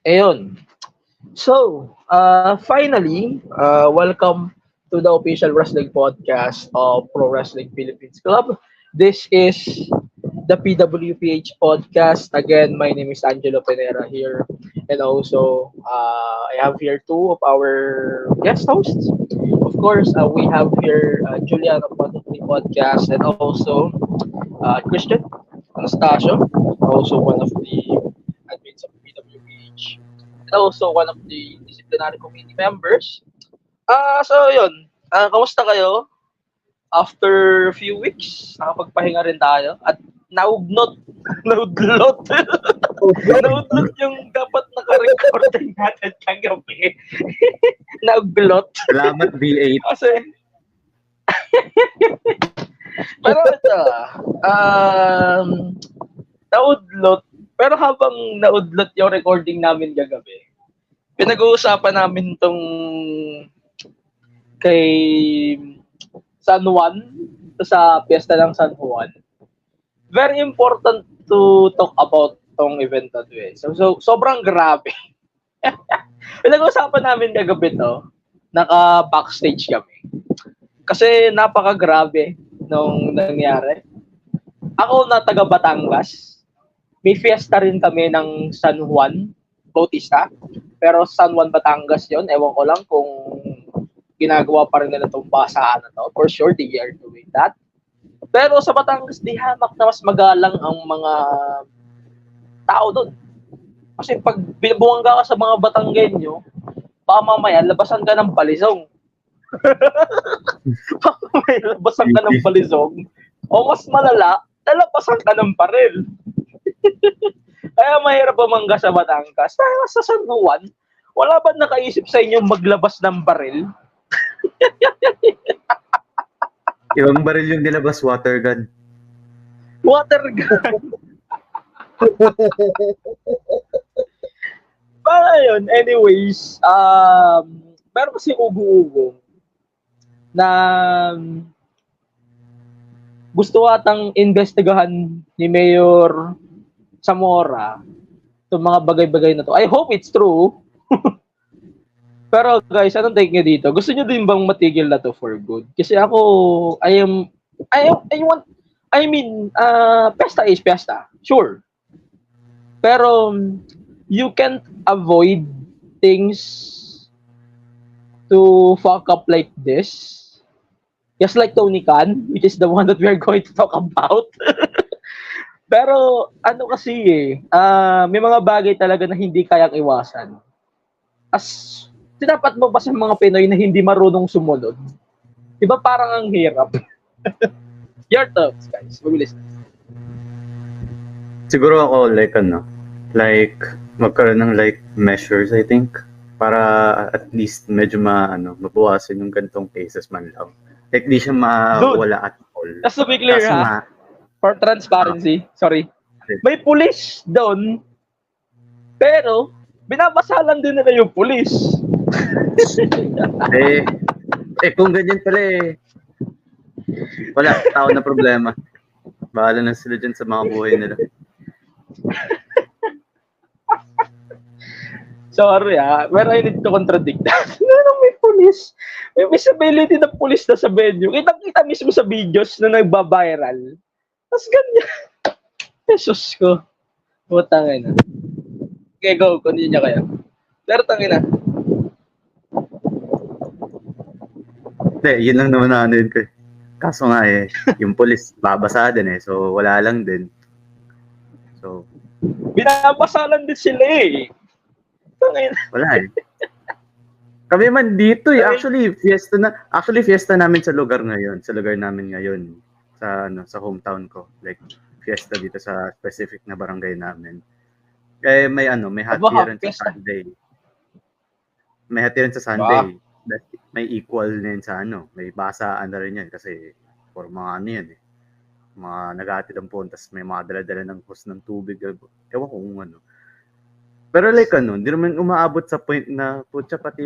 Ayun. So, finally, welcome to the official wrestling podcast of Pro Wrestling Philippines Club. This is the PWPH podcast. Again, my name is Angelo Pinera here. And also, I have here two of our guest hosts. Of course, we have here Julian of Monthly Podcast and also Christian Anastasio, also one of the admins of PWPH and also one of the disciplinary committee members. So yun. Kamusta kayo? After a few weeks, nakapagpahinga rin tayo at naugnot, naudlot, naudlot yung dapat naka-recording natin kagabi. Nauglot. Salamat V8. Kasi, pero ito, um, naudlot, pero habang naudlot yung recording namin kagabi, pinag-uusapan namin tong kay San Juan, sa piyesta ng San Juan. Very important to talk about tong event na to eh. So sobrang grabe. Pinag-uusapan namin kagabi to, naka-backstage kami. Kasi napaka-grabe nung nangyari. Ako na taga Batangas, may fiesta rin kami ng San Juan Bautista. Pero San Juan Batangas yon, ewan ko lang kung ginagawa pa rin nila itong basahan na to. For sure, they are doing that. Pero sa Batangas, di hamak na mas magalang ang mga tao doon. Kasi pag bumangga ka sa mga Batanggenyo, baka mamaya labasan ka ng balisong. Baka mamaya labasan ka ng balisong. O mas malala, lalabasan ka ng baril. Kaya mahirap bumangga sa Batangas. Dahil sa San Juan, wala ba nakaisip sa inyo maglabas ng baril? Ibang baril yung nilabas, water gun. Water gun. Para yun, anyways, meron kasi ugo-ugo na gusto atang investigahan ni Mayor Zamora itong mga bagay-bagay na to. I hope it's true. Pero guys, anong take nyo dito? Gusto nyo din bang matigil na to for good? Kasi ako, pesta is pesta. Sure. Pero, you can't avoid things to fuck up like this. Just like Tony Khan, which is the one that we're going to talk about. Pero, ano kasi may mga bagay talaga na hindi kayang iwasan. As dapat mo ba sa mga Pinoy na hindi marunong sumunod? Diba parang ang hirap? Your thoughts, guys. Mabilis na. Siguro ako, like, magkaroon ng measures, I think, para at least medyo mabawasan yung ganitong cases man lang. Like, di siya mawala at all. Just to be clear, for transparency, sorry. May pulis doon, pero binabasalan din nila yung pulis. Kung ganyan pala wala, tao na problema. Bahala na sila dyan sa mga buhay nila. Sorry pero I need to contradict that. May pulis. May visibility na pulis na sa venue. Kitang-kita mismo sa videos na nagba-viral. Tapos ganyan. Jesus ko. Putangin na. Okay, go. Continue kayo. Pero tangin na. Hindi, yun lang naman yun ko. Kaso nga yung police babasa din So, wala lang din. So, binabasalan din sila Tangin. Wala Kami man dito Actually, fiesta namin sa lugar ngayon. Sa lugar namin ngayon. Sa hometown ko. Like, fiesta dito sa specific na barangay namin. May hatiran sa Sunday. May hatiran sa Sunday. May equal na yun sa may basaan na rin yan kasi for mga yan mga nag-aatid ng phone tas may mga dala-dala ng hose ng tubig ewan ko kung pero hindi naman umaabot sa point na pati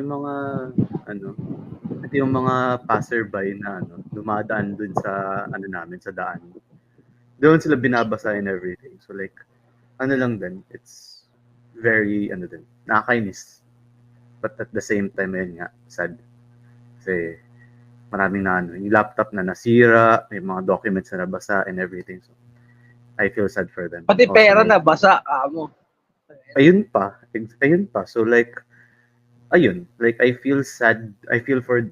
yung mga passerby na dumadaan dun sa namin sa daan doon sila binabasa and everything so lang din it's very nakakainis. But at the same time, yun nga, sad. Kasi maraming na yung laptop na nasira, may mga documents na nabasa and everything. So, I feel sad for them. Pati Also, pera na basa mo. Ayun pa. So like, ayun. Like, I feel sad. I feel for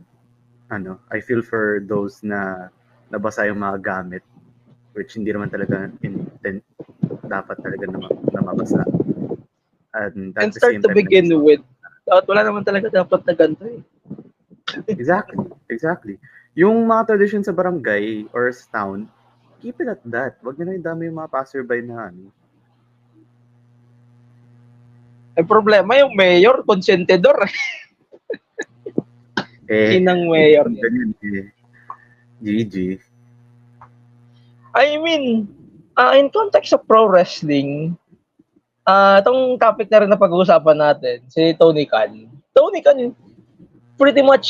those na nabasa yung mga gamit which hindi naman talaga intent dapat talaga na mabasa. And at And the start same to time, begin with. At wala naman talaga dapat na ganito eh. Exactly. Yung mga tradition sa barangay or sa town, keep it at that. Wag nyo na idami yung mga passerby na ano. Ang problema yung mayor, konsentidor. Inang mayor. Ganyan eh. GG. I mean, in context of pro wrestling, itong topic na rin na pag-uusapan natin, si Tony Khan. Tony Khan, pretty much,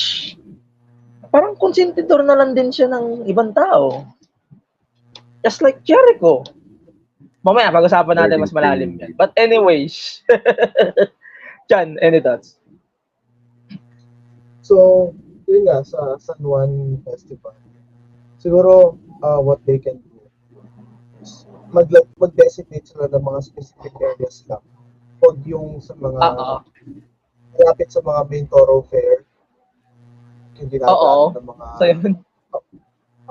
parang konsentidor na lang din siya ng ibang tao. Just like Jericho. Mamaya, pag-usapan natin mas malalim yan. But anyways, Chan, any thoughts? So, yun nga, sa San Juan Festival, siguro what they can do is mag-designate sila ng mga specific areas lang. Huwag yung sa mga malapit sa mga main thoroughfare, yung ginagawa ng mga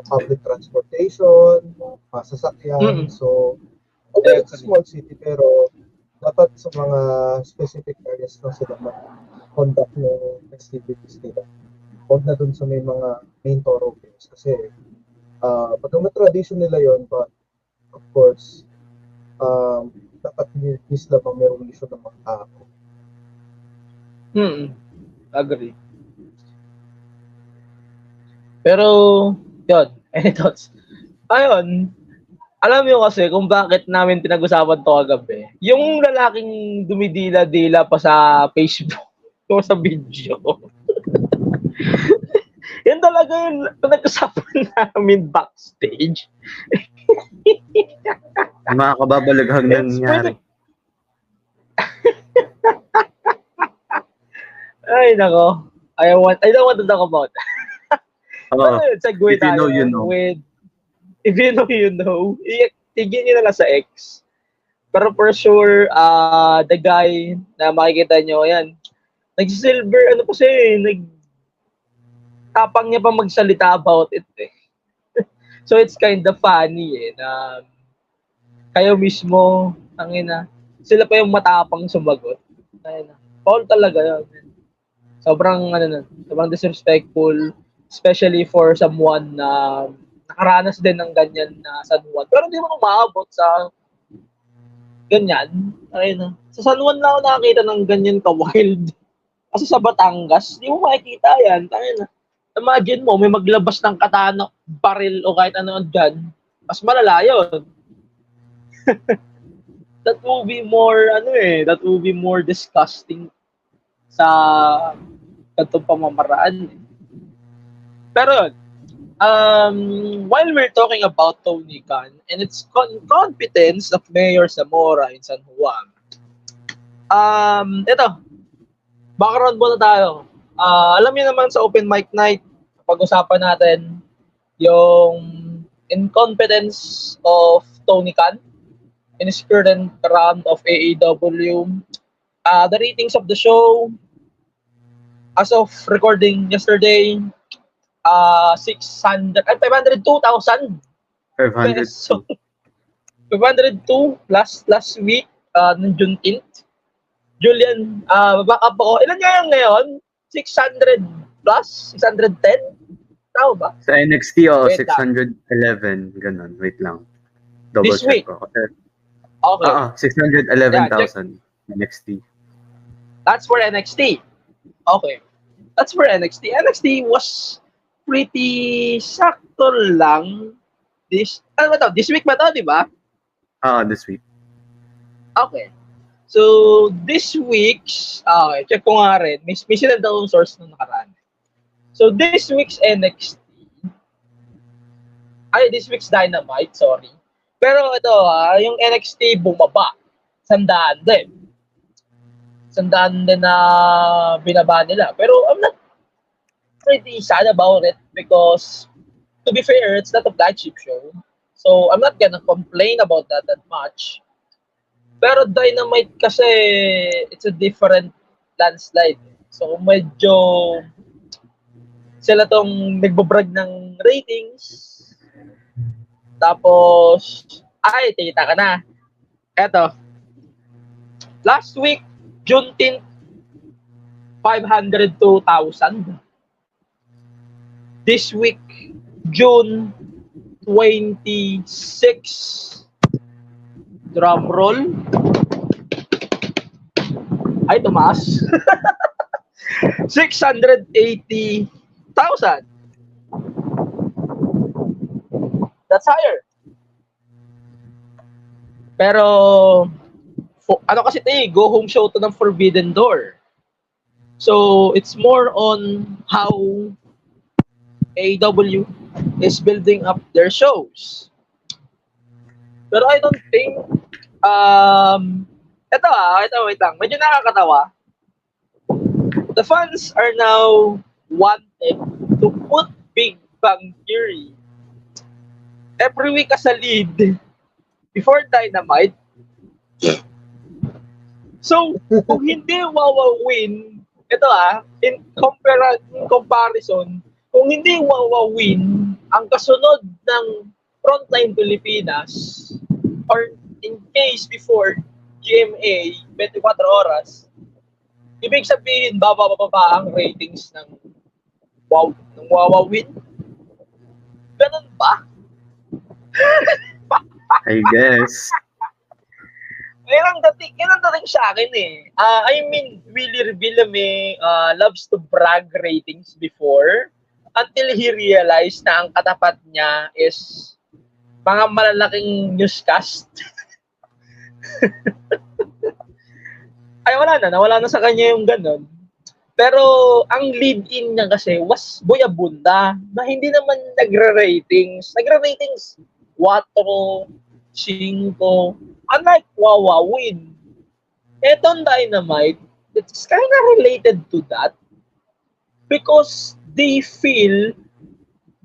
public transportation, mga sasakyan. So, okay, it's a small city, pero dapat sa mga specific areas lang sila mag-conduct ng festivities nila. Huwag na dun sa may mga main thoroughfares. Kasi, pag may tradition nila yon, but of course, dapat hindi sila mayroong issue ng mga tao. Agree. Pero, yun, any thoughts? Ayun, alam mo kasi kung bakit namin pinag-usapan to kagabi. Yung lalaking dumidila-dila pa sa Facebook o sa video. Yan talaga yung pinag-usapan namin backstage. Mga kababalaghang nangyari. Ay, nako. I don't want to talk about that. Segue if you know, you know. If you know, you know. Tigil nyo na lang sa X. Pero for sure, the guy na makikita nyo, yan, nag-silver, ano pa siya tapang niya pa magsalita about it eh. So it's kind of funny eh, na kayo mismo, sila pa yung matapang sumagot. Paul talaga yun. Sobrang disrespectful, especially for someone na nakaranas din ng ganyan na San Juan. Pero hindi mo umaabot sa ganyan. Sa San Juan lang ako nakakita ng ganyan ka-wild. Kasi sa Batangas, hindi mo makikita yan. Imagine mo, may maglabas ng katana, baril o kahit ano dyan. Mas malala yun. That will be more disgusting sa ganitong pamamaraan. Pero while we're talking about Tony Khan and its competence of Mayor Zamora in San Juan, ito, background muna tayo. Alam niyo naman sa open mic night, pag-usapan natin yung incompetence of Tony Khan in his current round of AEW. The ratings of the show as of recording yesterday, 502,000 pesos. 502 last week ng Juneteenth. Julian, back up ako. Ilan nga yung ngayon? 600 plus? 610? Tao ba? Sa NXT, 611. Ganun. Wait lang. Double This check week? ko. Okay. 611,000 NXT. That's for NXT. Okay. That's for NXT. NXT was pretty sakto lang. This week ba to, di ba? This week. Okay. So, this week's, check ko nga rin, may sila daw source nung nakaraan. So, this week's Dynamite, sorry. Pero ito, yung NXT bumaba. 100 din. Tandaan din na binaba nila. Pero I'm not pretty sad about it because, to be fair, it's not a flagship show. So, I'm not gonna complain about that much. Pero Dynamite kasi, it's a different landslide. So, medyo sila tong nagbabrag ng ratings. Tapos, ay, tita ka na. Eto. Last week, June 10th, 502,000. This week, June 26, drum roll. Ay, tumaas. 680,000. That's higher. Pero, ano kasi ito go home show to ng Forbidden Door. So, it's more on how AEW is building up their shows. Pero I don't think, wait lang, medyo nakakatawa. The fans are now wanted to put Big Bang Theory every week as a lead before Dynamite. So, kung hindi wawawin, in comparison, kung hindi wawawin ang kasunod ng Frontline Pilipinas, or in case before GMA 24 oras, ibig sabihin bababa ang ratings ng wawawin? Ganun ba? I guess. Yan ang dating sa akin eh. I mean, Willie Revillame loves to brag ratings before until he realized na ang katapat niya is mga malalaking newscast. Ay, nawala na sa kanya yung ganun. Pero ang lead-in niya kasi was Boy Abunda na hindi naman nagre-ratings. Nagre-ratings 4, 5. Unlike Wawawin. Etong Dynamite, it's kind of related to that because they feel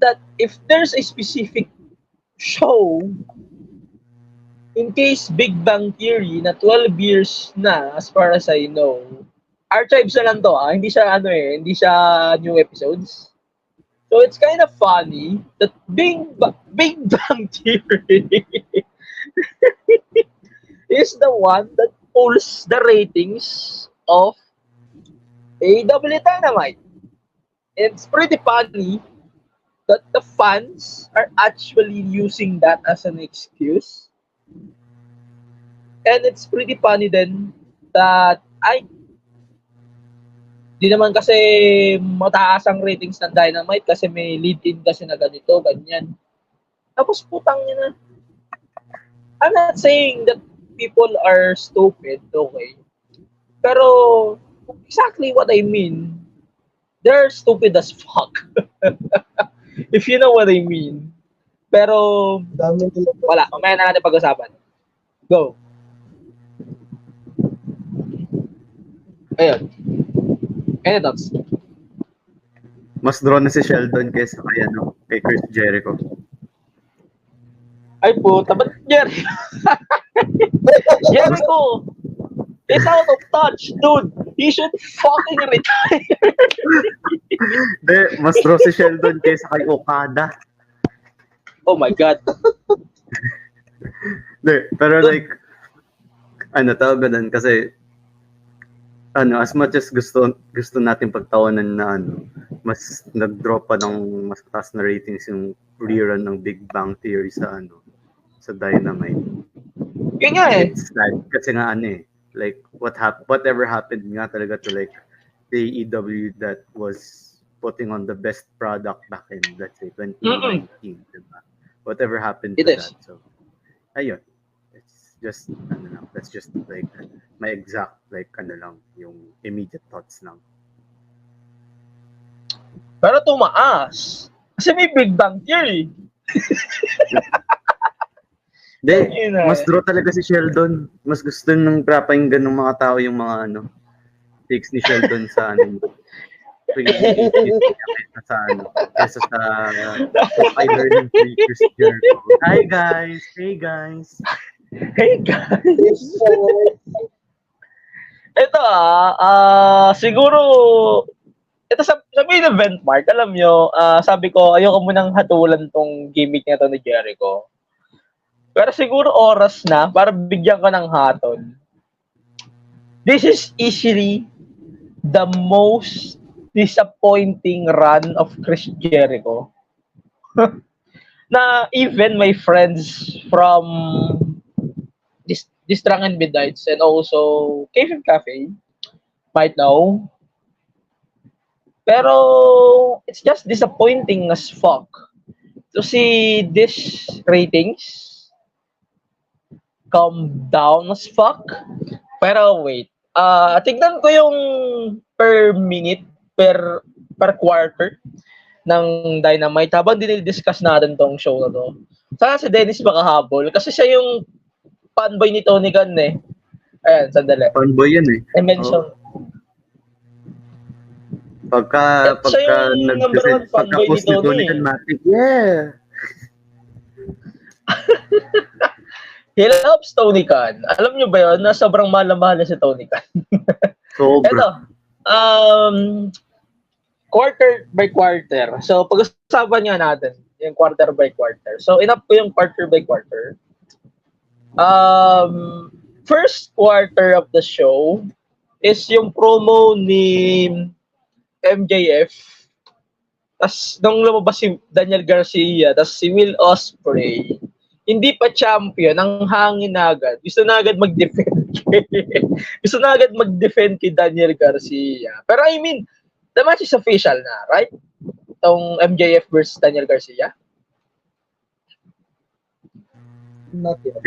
that if there's a specific show, in case Big Bang Theory na 12 years na, as far as I know, archives na lang to, hindi siya new episodes. So it's kind of funny that Big Bang Theory is the one that pulls the ratings of AEW Dynamite. It's pretty funny that the fans are actually using that as an excuse. And it's pretty funny then that di naman kasi mataas ang ratings ng Dynamite kasi may lead-in kasi na ganito, ganyan. Tapos putang niya na. I'm not saying that people are stupid, okay? Pero exactly what I mean, they're stupid as fuck. If you know what I mean. Pero wala, mamaya na natin pag-usapan. Go. Ayun. Any thoughts? Mas draw na si Sheldon kaysa kay Chris Jericho. Ay puta, ba't Jericho? Jericho is out of touch, dude. He should fucking retire. Mas draw si Sheldon kaysa kay Okada. Oh my God. Pero like, tawag ganun kasi, as much as gusto natin pagtawanan na mas nag-drop pa ng mas taas na ratings yung rerun ng Big Bang Theory sa Dynamite. Yun nga eh. It's sad kasi nga like whatever happened nga talaga to like the AEW that was putting on the best product back in, let's say 2019, diba? Whatever happened to that. So ayun. It's just that's just like my exact yung immediate thoughts lang. Pero tumaas. Kasi may Big Bang Theory. Mas draw talaga si Sheldon. Mas gusto nung papakinggan ng mga tao yung mga takes ni Sheldon sa kesa sa provider ng Freakers Jericho. Hi guys! Hey guys! Hey guys! Ito siguro, ito sa main event, Mark, alam nyo, sabi ko, ayoko munang hatulan tong gimmick na to ni Jericho. Pero siguro oras na para bigyan ko ng hatol. This is easily the most disappointing run of Chris Jericho. Na even my friends from this Strong and Midnights and also Kayfabe Cafe might know. Pero it's just disappointing as fuck to see this ratings come down as fuck. Pero wait, tignan ko yung per minute, per quarter ng Dynamite habang dinidiscuss natin tong show na to. Sana si Dennis makahabol kasi siya yung fanboy ni Tony Khan eh. Ayan, sandali. Fanboy yan eh. I mentioned. Pagka nag-post ni Tony Khan Matic, yeah. He loves Tony Khan. Alam nyo ba yun na sobrang mahal na si Tony Khan? Sobra. Ito, quarter by quarter. So, pag-usapan nga natin yung quarter by quarter. So, enough ko yung quarter by quarter. First quarter of the show is yung promo ni MJF. Tapos, nung lumabas si Daniel Garcia, tapos si Will Ospreay, hindi pa champion, ang hangin na agad. Gusto na agad mag-defend kay Daniel Garcia. Pero I mean, the match is official na, right? Itong MJF versus Daniel Garcia. Not yet.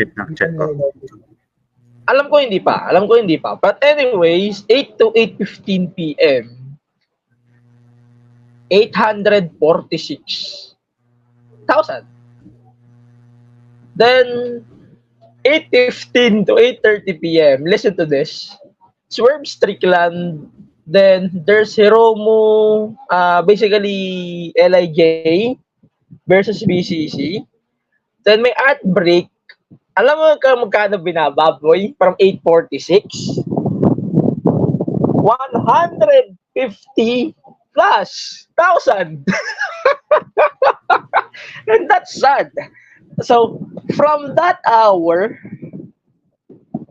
Alam ko hindi pa. But anyways, 8 to 8:15 p.m. 846,000. Then 8:15 to 8:30 p.m. Listen to this. Swerve Strickland. Then there's Hiromu, basically LIJ versus BCC. Then may Art Break. Alam mo magkano binababoy? From 846. 150 plus 1,000. And that's sad. So, from that hour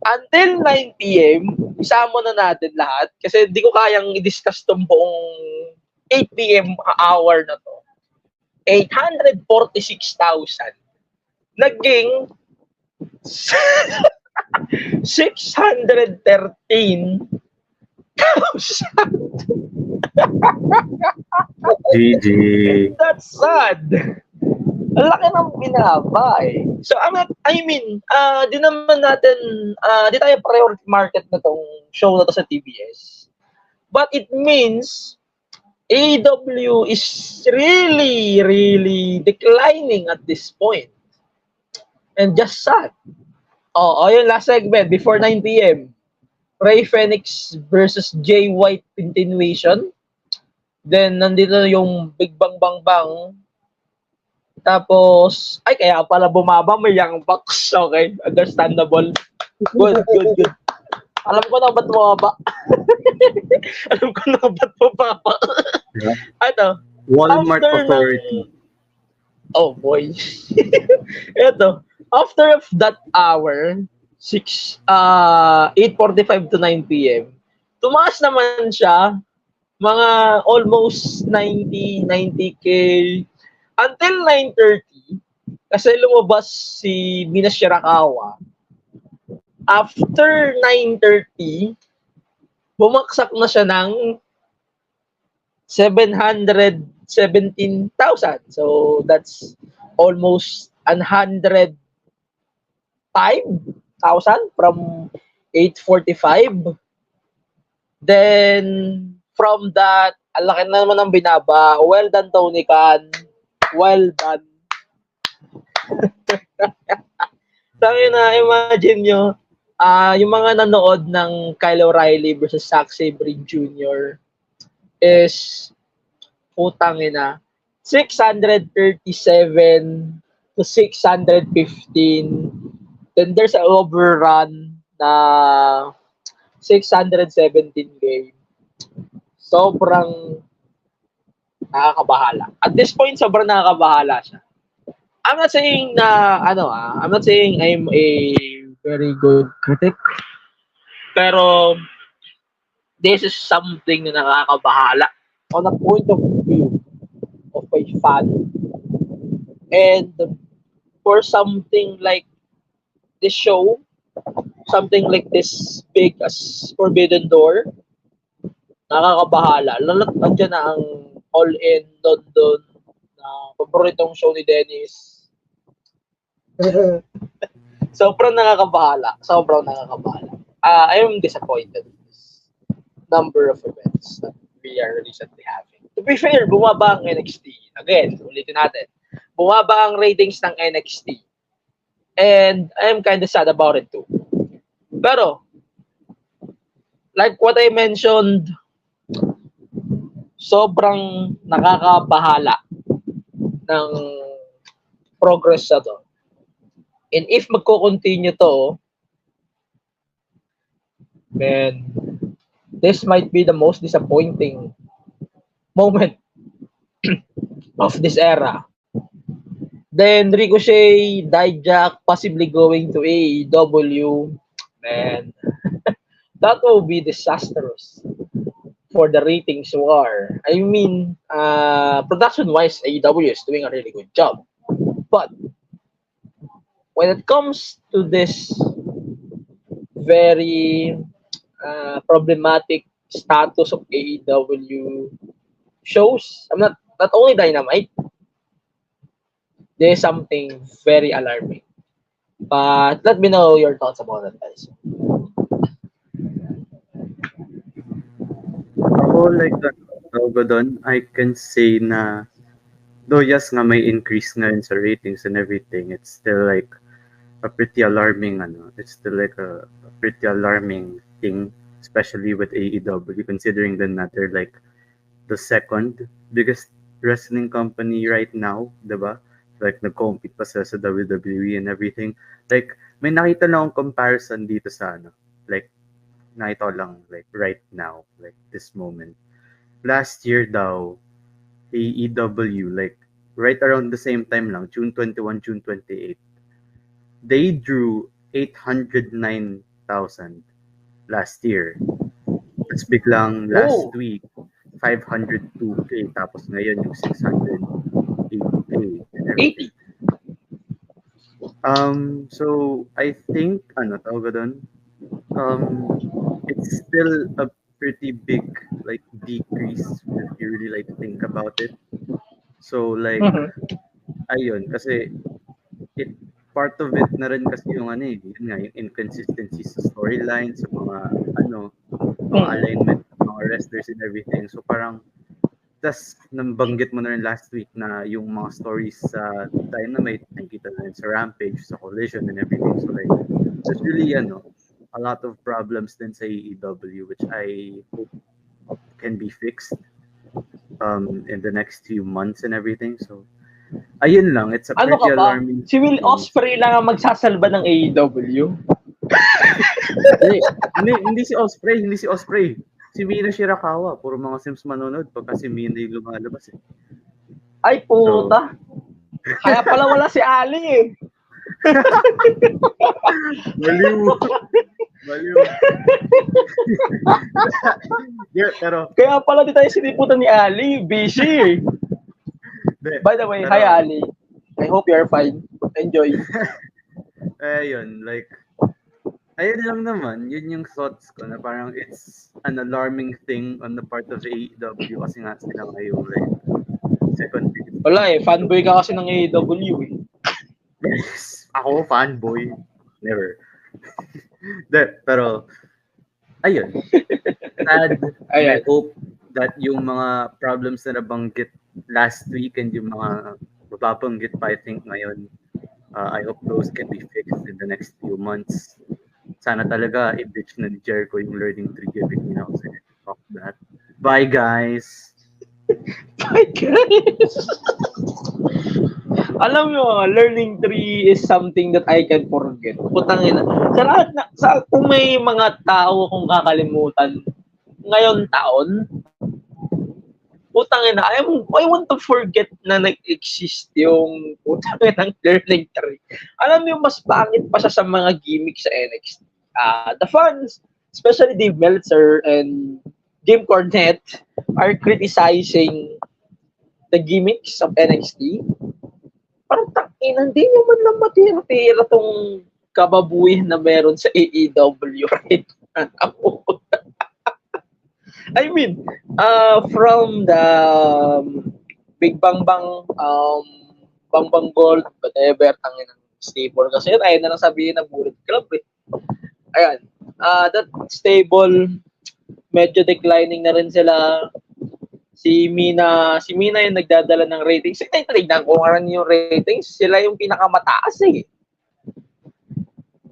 until 9 p.m., isama na natin lahat kasi hindi ko kayang i-discuss tong buong 8 p.m. hour na to. 846,000. Naging 613,000. GG. That's sad. Ang laki ng binaba eh. So, I mean, di naman natin, di tayo priority market na tong show na to sa TBS. But it means AEW is really, really declining at this point. And just sad. Yung last segment, before 9 p.m. Ray Phoenix versus Jay White continuation. Then, nandito yung Big Bang Bang Bang. Tapos, kaya pala bumaba, may Young Bucks. Okay, understandable. Good. Alam ko na ba't bumaba. Ito. Walmart Authority. Oh, boy. Ito. After of that hour, 8:45 to 9 p.m., tumaas naman siya, mga almost 90K, until 9:30, kasi lumabas si Mina Shirakawa. After 9:30, bumaksak na siya ng 717,000. So, that's almost 105,000 from 8:45. Then, from that, ang laki na naman ang binaba. Well done, Tony Khan. Well done. Sabi na, imagine nyo, yung mga nanood ng Kyle O'Reilly versus Zack Sabre Jr. is putang ina 637 to 615. Then there's an overrun na 617 game. Sobrang nakakabahala. At this point, sobrang nakakabahala siya. I'm not saying na I'm not saying I'm a very good critic. Pero this is something na nakakabahala on a point of view of a fan. And for something like this show, something like this big as Forbidden Door, nakakabahala. Lalo't nandiyan na ang All In London na paboritong show ni Dennis. Sobrang nakakabahala. I am disappointed with this number of events that we are recently having. To be fair, bumaba ang NXT. Again, ulitin natin. Bumaba ang ratings ng NXT. And I am kind of sad about it too. Pero, like what I mentioned, sobrang nakakabahala ng progress na to. And if magko-continue to, man, this might be the most disappointing moment of this era. Then Ricochet, Dijak, possibly going to AEW, man, that will be disastrous for the ratings war. I mean, production-wise, AEW is doing a really good job. But when it comes to this very problematic status of AEW shows, I'm not only Dynamite, there's something very alarming. But let me know your thoughts about it, guys. Ako, like, doon, I can say na, though yes nga may increase nga yun sa ratings and everything, it's still like a pretty alarming, it's still like a pretty alarming thing, especially with AEW, considering that they're like the second biggest wrestling company right now, diba? Like, nag-compete pa sa WWE and everything. Like, may nakita lang akong comparison dito sa like, nakita lang, like, right now, like, this moment. Last year daw, AEW, like, right around the same time lang, June 21, June 28, they drew 809,000 last year. Tapos biglang last week, 502K, tapos ngayon yung 680K. 80. So I think tawag doon, it's still a pretty big like decrease if you really like think about it. So like ayun kasi it part of it na rin kasi yung yun nga yung inconsistencies sa storyline sa mga mga alignment ng mga wrestlers and everything. So parang tas nabanggit mo na rin last week na yung mga stories sa Dynamite nakikita na rin sa Rampage, sa Collision and everything. So like there's really a lot of problems din sa AEW which I hope can be fixed in the next few months and everything. So ayun lang, it's a pretty alarming. Si Will Ospreay lang ang magsasalba ng AEW. hindi si Ospreay. Si Mina Shirakawa, puro mga Sims manonood pagka si Mina yung lumalabas eh. Ay puta. Kaya pala wala si Ali eh. Baliw. Yeah, pero kaya pala di tayo siniputan ni Ali, busy. By the way, hi Ali. I hope you're fine. Enjoy. Ayun, like ayun lang naman, yun yung thoughts ko na parang it's an alarming thing on the part of AEW kasi nga sila ngayon like second biggest. Wala eh, fanboy ka kasi ng AEW eh. Yes, ako fanboy. Never. Pero ayun. Sad. I hope that yung mga problems na nabanggit last week and yung mga mapapanggit pa I think ngayon, I hope those can be fixed in the next few months. Sana talaga i-ditch na ni Jericho yung learning tree giving me ako. Fuck that. Bye, guys! Bye, guys! Alam mo, learning tree is something that I can forget. Putang ina. Sa lahat kung may mga tao kung kakalimutan ngayon taon, putang ina, I want to forget na nag-exist yung putang ina ng learning tree. Alam mo yung mas pangit pa siya sa mga gimmicks sa NXT. The fans, especially Dave Meltzer and Jim Cornette, are criticizing the gimmicks of NXT. Parang takinan, hindi nyo man lang matira-tira tong kababuyan na meron sa AEW right now. I mean, from the Big Bang Bang, Bang Bang Gold, whatever, tangin ng stable. Kasi yun, ayun na lang sabihin ng Bullet Club eh. Ayan, that stable, medyo declining na rin sila. Si Mina yung nagdadala ng ratings. Tignan ko nga yung ratings, sila yung pinakamataas eh.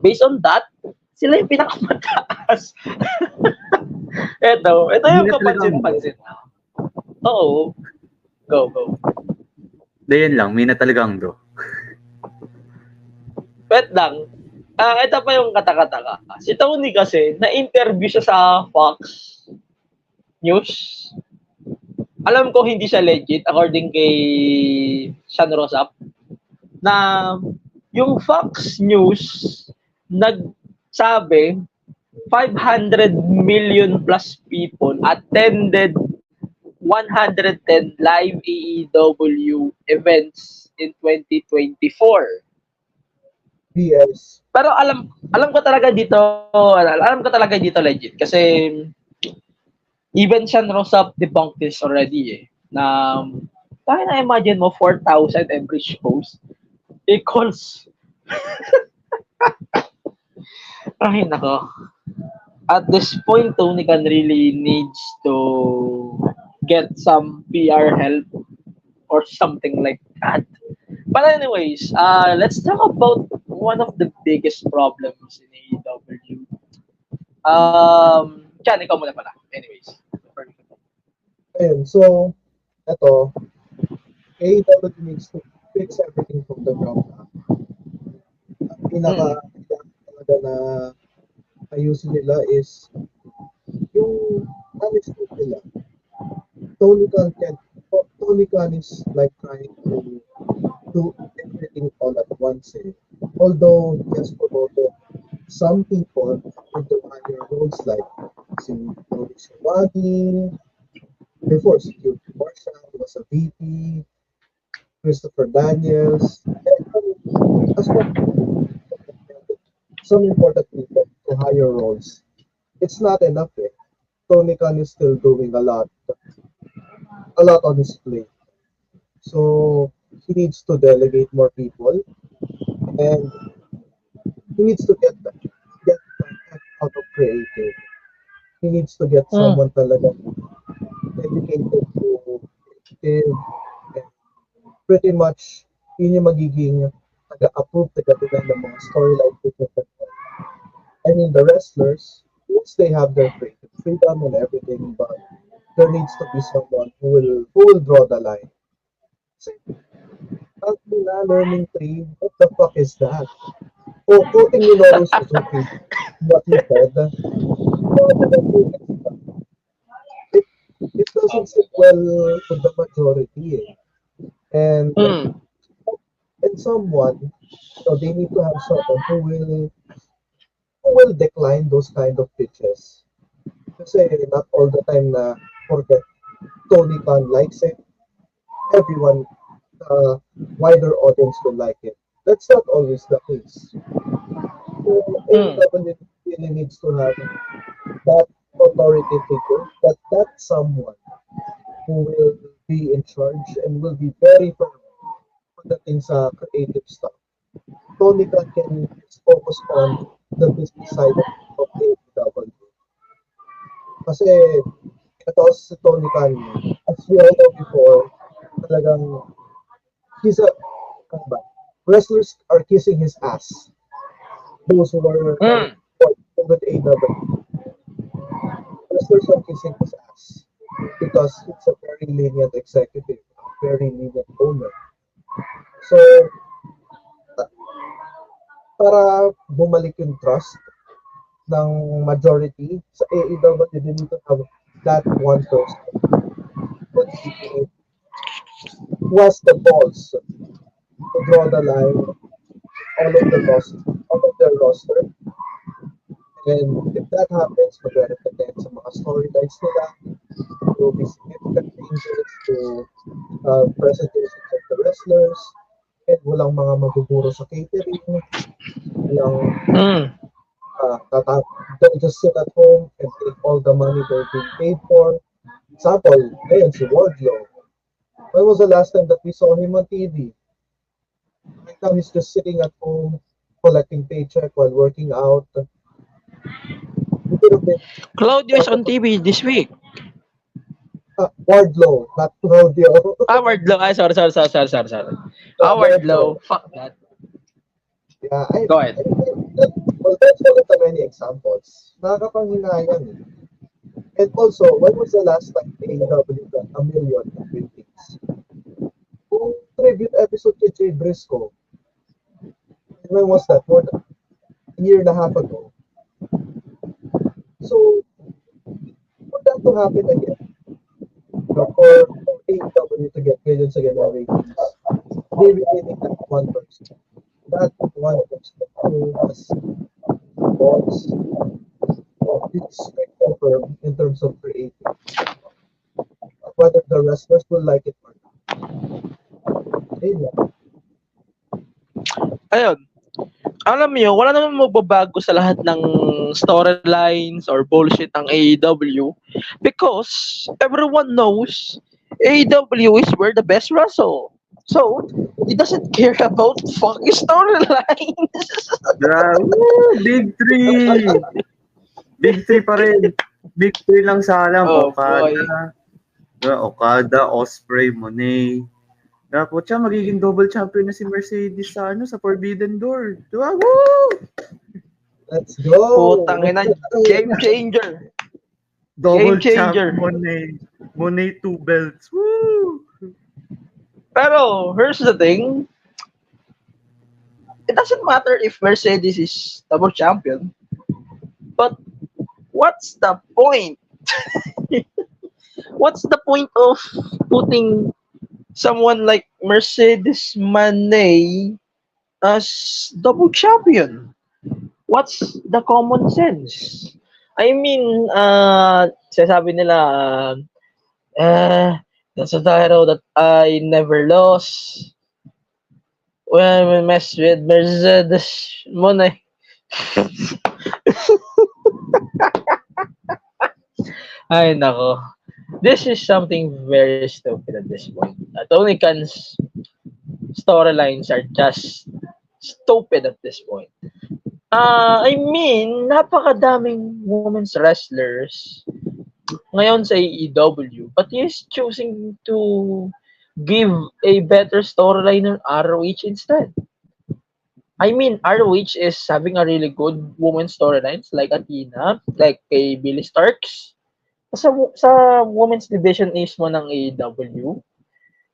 Based on that, sila yung pinakamataas. ito yung kapansin-pansin. Oo. Go. Dayan lang, Mina talagang do. Wait lang. Ito pa yung katakataka. Si Tony kasi, na-interview siya sa Fox News. Alam ko hindi siya legit according kay Sean Rossap na yung Fox News nagsabi 500 million plus people attended 110 live AEW events in 2024. Yes. Pero alam ko talaga dito legit kasi even Sean Rossap debunked this already eh. Na tayo na imagine mo 4,000 every post equals ay nako. At this point, Tony Khan really needs to get some PR help or something like that. But anyways, let's talk about one of the biggest problems in AEW. Chan, ikaw muna pala. Anyways. Ayun, so, ito, AEW needs to fix everything from the ground up. Pinaka talaga na ayusin nila is yung honesty nila. Tony Khan is like trying to do everything all at once. Although he has promoted some people into higher roles like si Tony Schiavone, before Security Marshal, he was a VP, Christopher Daniels, and as well some important people to higher roles. It's not enough. Tony Khan is still doing a lot on his plate. So he needs to delegate more people, and he needs to get out of creative. He needs to get someone talaga dedicated to creative, and pretty much yun yung magiging taga-approve, taga-design ng mga storyline. I mean, the wrestlers, yes, they have their creative freedom and everything, but there needs to be someone who will draw the line. Learning tree, what the fuck is that? Oh, quoting Minoru Suzuki, what he said, it doesn't sit well with the majority. And someone, so they need to have someone who will decline those kind of pitches. Kasi not all the time na forget Tony Khan likes it. Everyone, wider audience will like it. That's not always the case. So AEW really needs to have that authority figure, that someone who will be in charge and will be very firm pagdating sa creative stuff. Tony Khan can focus on the business side of AEW. Kasi ito si Tony Khan, as we all know before, talagang wrestlers are kissing his ass. Those who are problem with AEW. Wrestlers are kissing his ass because it's a very lenient executive, a very lenient owner. So, para bumalik yung trust ng majority sa AEW, they need to have that one person who has the balls to draw the line all of their roster. And if that happens, mag-reflect yan sa mga storylines nila. There will be significant changes to presentations of the wrestlers. And walang mga maguguro sa catering. Walang they'll just sit at home and take all the money they're being paid for. Example, ngayon si Wardlow. When was the last time that we saw him on TV? Right now, he's just sitting at home, collecting paycheck while working out. Claudio is on TV this week. Wardlow, not Claudio. Wardlow. Sorry. Wardlow. Fuck that. Yeah, Go ahead. Well, that's one of the many examples. Nakakapanghinayang eh. And also, when was the last time AEW got $1 million in ratings? Kung tribute episode kay Jay Briscoe, when was that? More than a year and a half ago. So, for that to happen again, for AEW to get millions again in ratings, they really need that one person. That one person who has balls of respect over in terms of creating. Whether the wrestlers will like it or not. Ayun. Alam mo, wala naman magbabago sa lahat ng storylines or bullshit ng AEW because everyone knows AEW is where the best wrestle. So, he doesn't care about fucking storylines. Big three! Big three pa rin. Big three lang sa alam. Okada, Ospreay, Monet. Tapos siya, magiging double champion na si Mercedes sa Forbidden Door. Diba? Woo! Let's go! Putang ina, game changer. Double Game changer. champion, Monet 2 belts. Woo! Pero, here's the thing. It doesn't matter if Mercedes is double champion. But, what's the point? What's the point of putting someone like Mercedes Moné as double champion? What's the common sense? I mean, sasabi nila, that's a title that I never lost when we mess with Mercedes Moné. Ay, nako. This is something very stupid at this point. Tony Khan's storylines are just stupid at this point. I mean, napakadaming women's wrestlers ngayon sa AEW, but he's choosing to give a better storyline on ROH instead. I mean, ROH is having a really good women's storylines like Athena, like kay Billy Starks. Sa women's division mismo ng AEW,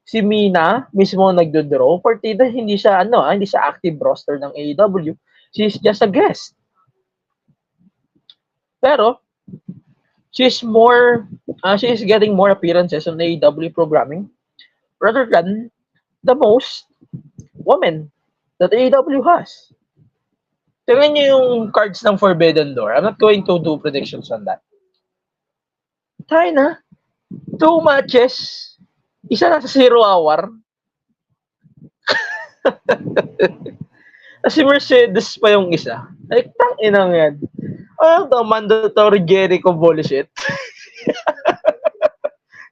si Mina mismo nagdo-draw. Partida, hindi siya active roster ng AEW. She's just a guest. Pero, she's getting more appearances on AEW programming rather than the most women that AEW has. Tingnan niyo yung cards ng Forbidden Door. I'm not going to do predictions on that. Tayo na. 2 matches. Isa na sa 0 hour. Si Mercedes pa yung isa. Like, tang-inang yan. Ano to? Mandatory Jericho bullshit.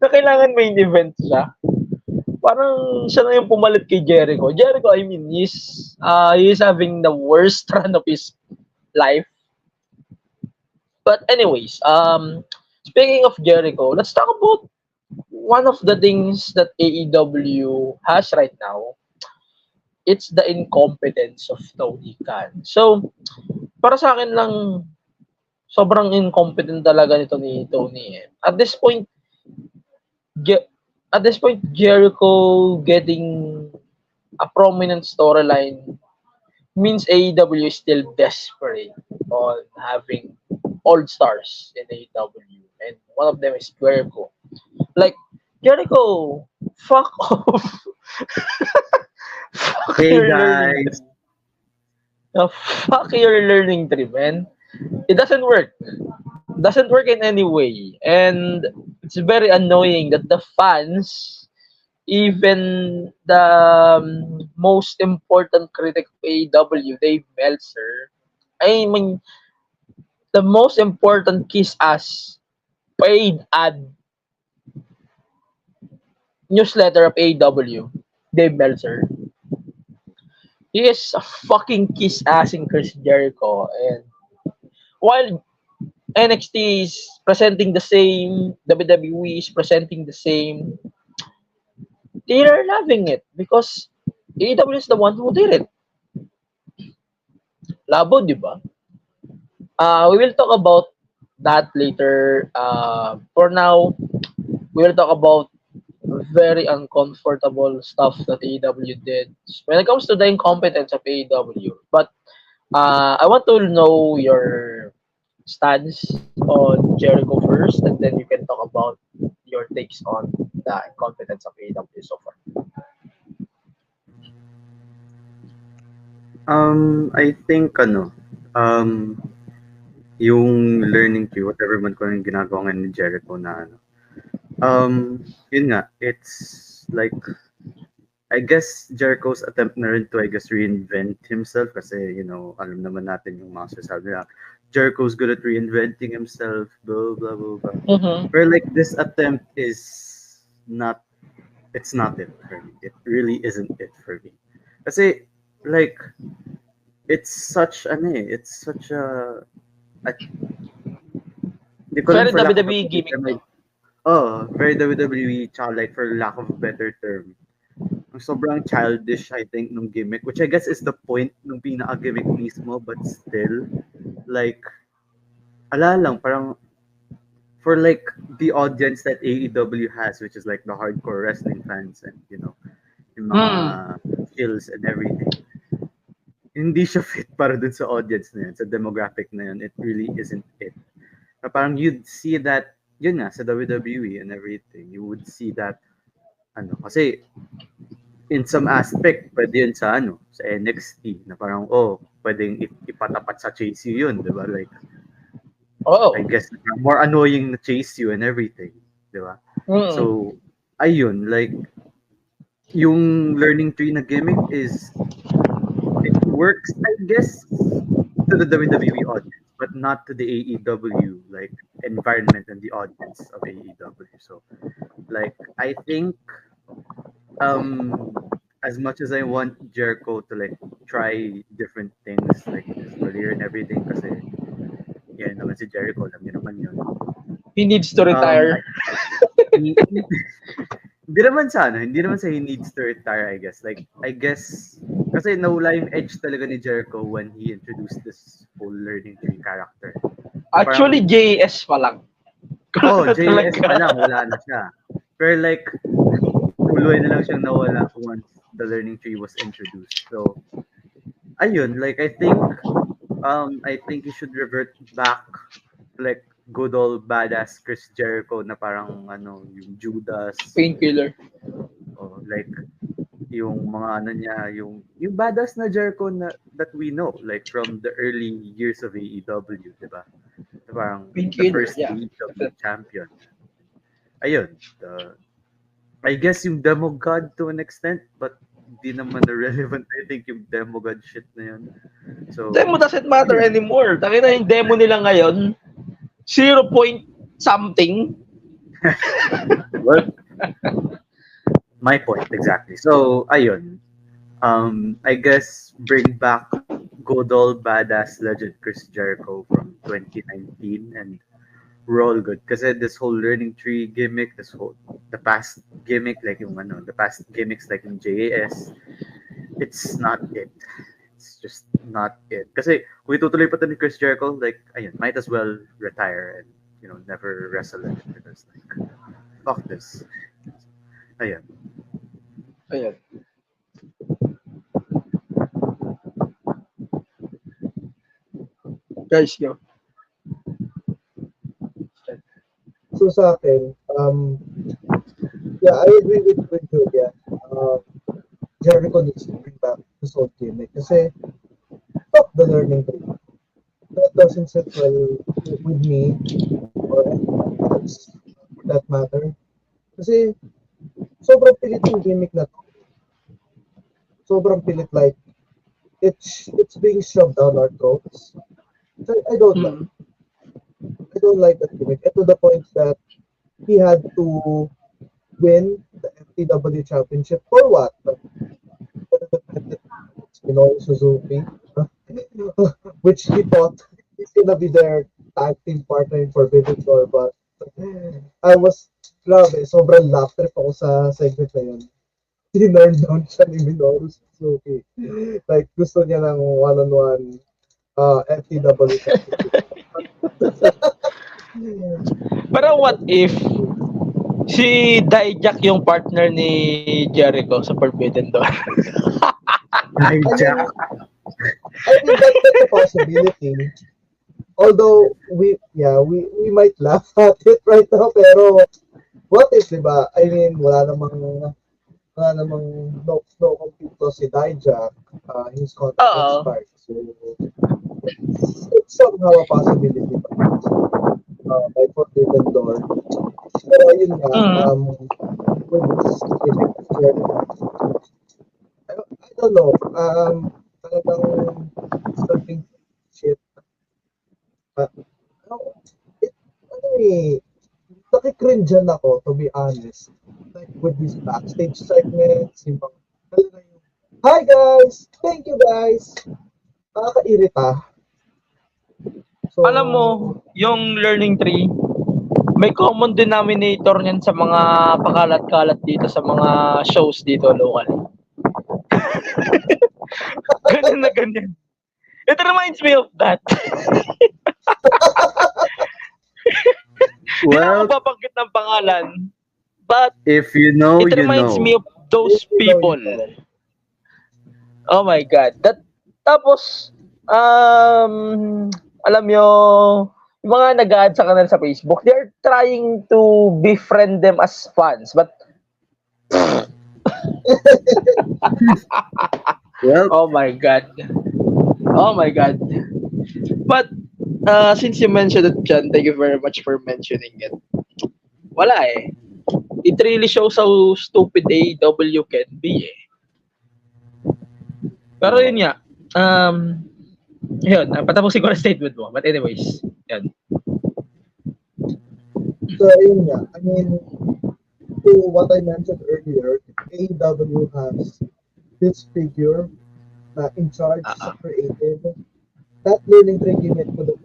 Na kailangan main event siya. Parang siya na yung pumalit kay Jericho. Jericho, I mean, he's having the worst run of his life. But anyways, speaking of Jericho, let's talk about one of the things that AEW has right now. It's the incompetence of Tony Khan. So, para sa akin lang, sobrang incompetent talaga nito ni Tony. At this point, Jericho getting a prominent storyline means AEW is still desperate on having old stars in AEW, and one of them is Jericho. Like, Jericho, fuck off. fuck Hey your learning guys, tree. Fuck your learning tree, man. It doesn't work. Doesn't work in any way. And it's very annoying that the fans, even the most important critic of AEW, Dave Meltzer, I mean, the most important kiss ass paid ad newsletter of AEW, Dave Meltzer. He is a fucking kiss ass in Chris Jericho. And while NXT is presenting the same, WWE is presenting the same, they are loving it because AEW is the one who did it. Labo, di ba? We will talk about that later. For now, we will talk about very uncomfortable stuff that AEW did when it comes to the incompetence of AEW. But I want to know your stance on Jericho first, and then you can talk about your takes on the incompetence of AEW so far. I think yung learning tree, whatever man ko yung ginagawa ngayon ni Jericho na yun nga, it's like, I guess Jericho's attempt na rin to, I guess, reinvent himself kasi, alam naman natin yung mga sasabi na Jericho's good at reinventing himself, blah, blah, blah, blah. Mm-hmm. But like, this attempt is not, it's not it for me. It really isn't it for me. Kasi, like, it's such a, di ko Very rin for lack of a WWE better gimmick, term, no? very WWE, tsaka like, for lack of a better term, sobrang childish, I think, nung gimmick, which I guess is the point nung pinaka-gimmick mismo, but still, like, ala lang, parang, for like, the audience that AEW has, which is like the hardcore wrestling fans and, yung mga skills and everything, hindi siya fit para dun sa audience na yun, sa demographic na yun. It really isn't it. Na parang you'd see that, yun nga, sa WWE and everything, you would see that, kasi, in some aspect, pwede yun sa, sa NXT, na parang, pwedeng ipatapat sa Chase U yun, di ba? Like, I guess, more annoying na Chase U and everything, di ba? So, ayun, like, yung learning tree na gimmick is, it works, I guess, to the WWE audience, but not to the AEW, like, environment and the audience of AEW. So, like, I think, as much as I want Jericho to like try different things like his career and everything, kasi yan naman si Jericho, alam niyo naman yun. He needs to retire. Hindi naman sa he needs to retire, I guess. Like, I guess, kasi nawala yung edge talaga ni Jericho when he introduced this whole learning tree character. Actually, JS pa lang. JS pa lang, wala na siya. Pero like, tuloy na lang siyang nawala once the learning tree was introduced. So, ayun, like, I think he should revert back to like good old badass Chris Jericho na parang yung Judas, Painkiller. Like yung mga niya, yung badass na Jericho na that we know, like from the early years of AEW, di ba? Parang the first AEW champion. Ayun, I guess yung Demo God to an extent, but di naman na relevant, I think, yung Demo God shit na yun. So, Demo doesn't matter anymore. Taki na yung demo nila ngayon, 0 point something. Well, my point, exactly. So, ayun. I guess bring back good old badass legend Chris Jericho from 2019 and we're all good. Kasi this whole learning tree gimmick, the past gimmick, like the past gimmicks like in JAS, it's not it. It's just not it. Kasi kung itutuloy pa to ni Chris Jericho, like, ayun, might as well retire and, never wrestle it because, like, fuck this. Ayun. Ayan. Guys, go. So sa akin, yeah, I agree with Julia. Jericho needs to bring back his old gimmick kasi fuck the learning tree. That doesn't sit well with me or anyone else for that matter. Kasi sobrang pilit yung gimmick na to. Sobrang pilit, like it's being shoved down our throats. So I don't like. I don't like that gimmick. And to the point that he had to win the FTW championship for what? Suzuki, which he thought he's gonna be their tag team partner in Forbidden Door, but I was, grabe, sobrang laugh trip ako sa segment na yun. Tinurn down siya ni Minoru Suzuki. Like, gusto niya ng one-on-one FTW championship. Parang what if si Dijak yung partner ni Jericho sa Forbidden Door? Dijak. I mean, that's a possibility. Although we might laugh at it right now, pero what if, diba? I mean, wala namang no compete to si Dijak. His contract expired. So it's somehow a possibility by Forbidden Door. Pero yun nga, with this gimmick of Jericho, I don't know. Talagang starting shit. Nakikringean ako, to be honest. Like, with these backstage segments, yung mga, hi guys! Thank you guys! Nakakairita. So, Alam mo, yung learning tree, may common denominator niyan sa mga pakalat-kalat dito sa mga shows dito locally. Ganun na ganyan. It reminds me of that. Hindi na ako babanggit ng pangalan. But if you know, it reminds me of those people. Oh my God. Tapos, alam nyo, yung mga nag-add sa kanila sa Facebook, they're trying to befriend them as fans. But, well, oh my God. Oh my God. But, since you mentioned it, John, thank you very much for mentioning it. Wala eh. It really shows how stupid AEW can be eh. Pero yun nga, yun, patapusin ko na statement mo. But anyways, yun. So, yun nga. I mean, to what I mentioned earlier, AEW has this figure in charge sa creative. That learning tree gimmick for the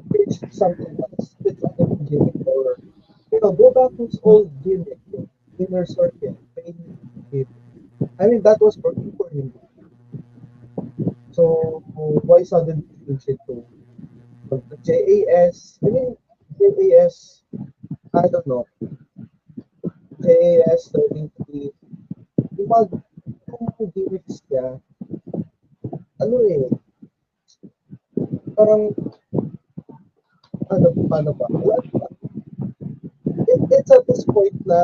which something else, which other gimmick, or go back to his old gimmick, inner circle, I mean, that was working for him. So why suddenly change it to the JAS? I mean, JAS, I don't know. JAS turning to be yung gimmicks niya, parang, paano ba? It's at this point na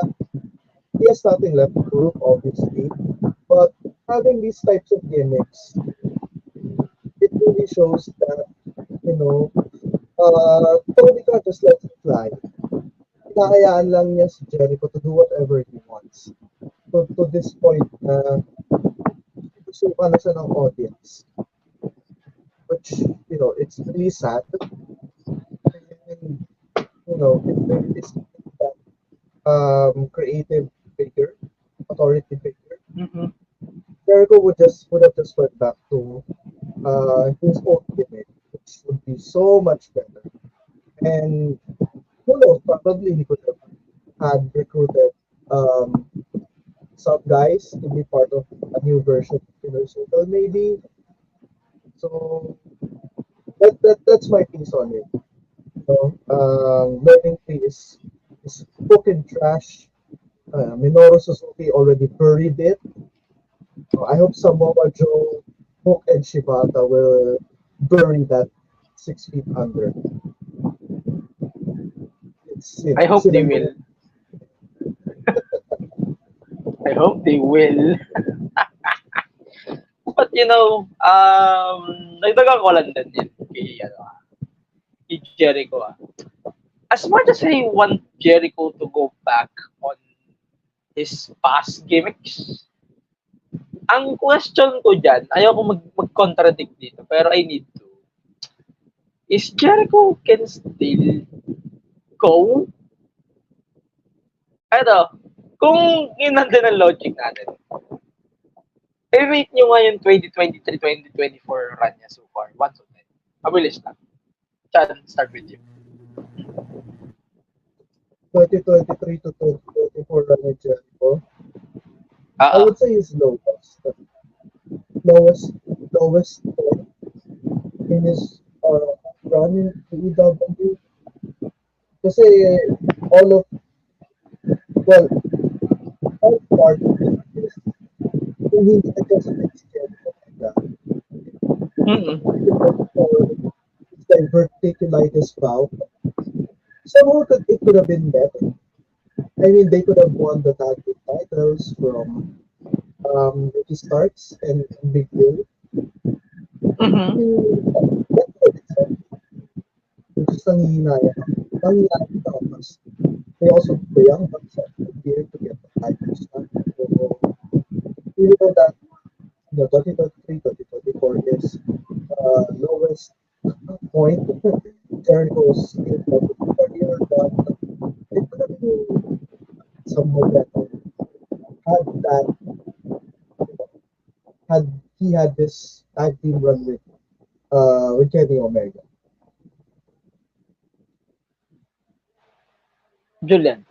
he has nothing left to prove, obviously, but having these types of gimmicks, it really shows that, Tony Khan just lets it fly. Hinahayaan lang niya si Jericho to do whatever he wants. To this point na susuka na siya ng audience. Which, it's really sad. And, if there is that creative figure, authority figure, Jericho would have just went back to his old gimmick, which would be so much better. And who knows, probably he could have had recruited some guys to be part of a new version of Inner Circle, maybe. So that's my piece on it. Learning Tree is fucking trash. Minoru Suzuki already buried it. I hope Samoa Joe, Hook, and Shibata will bury that 6 feet under. I hope they will. I hope they will. But nagdagan ko lang din yun kay Jericho. As much as I want Jericho to go back on his past gimmicks, ang question ko dyan, ayoko mag-contradict dito, pero I need to. Is Jericho can still go? Kung yun nandun ang logic natin, i-rate nyo nga yung 2023-2024 run niya so far. 1 to 10. Mabilis lang. Chan, start with you. 2023 to 2024 run ni Jericho. I would say his lowest point in his run in AEW. Kasi all part of it is kung hindi nag-concentrate si Jericho diverticulitis valve. Somehow it could have been better. I mean, they could have won the tag team titles from Ricky Starks and Big Bill. Which is nangihinayang tapos they also the young bucks here to get the titles. So, you know that 2023, 2024 is lowest point. Jericho's career, but it could have been somewhat better had he had this tag team run with Kenny Omega. Julian.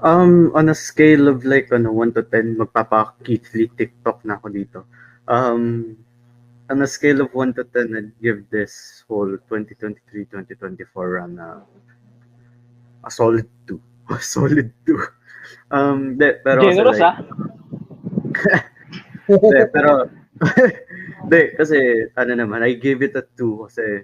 On a scale of like 1 to 10, magpapa-Keith Lee TikTok na ako dito. On a scale of 1 to 10, I'd give this whole 2023-2024 run a solid 2. A solid 2. Pero generous, like, pero kasi naman, I gave it a 2 kasi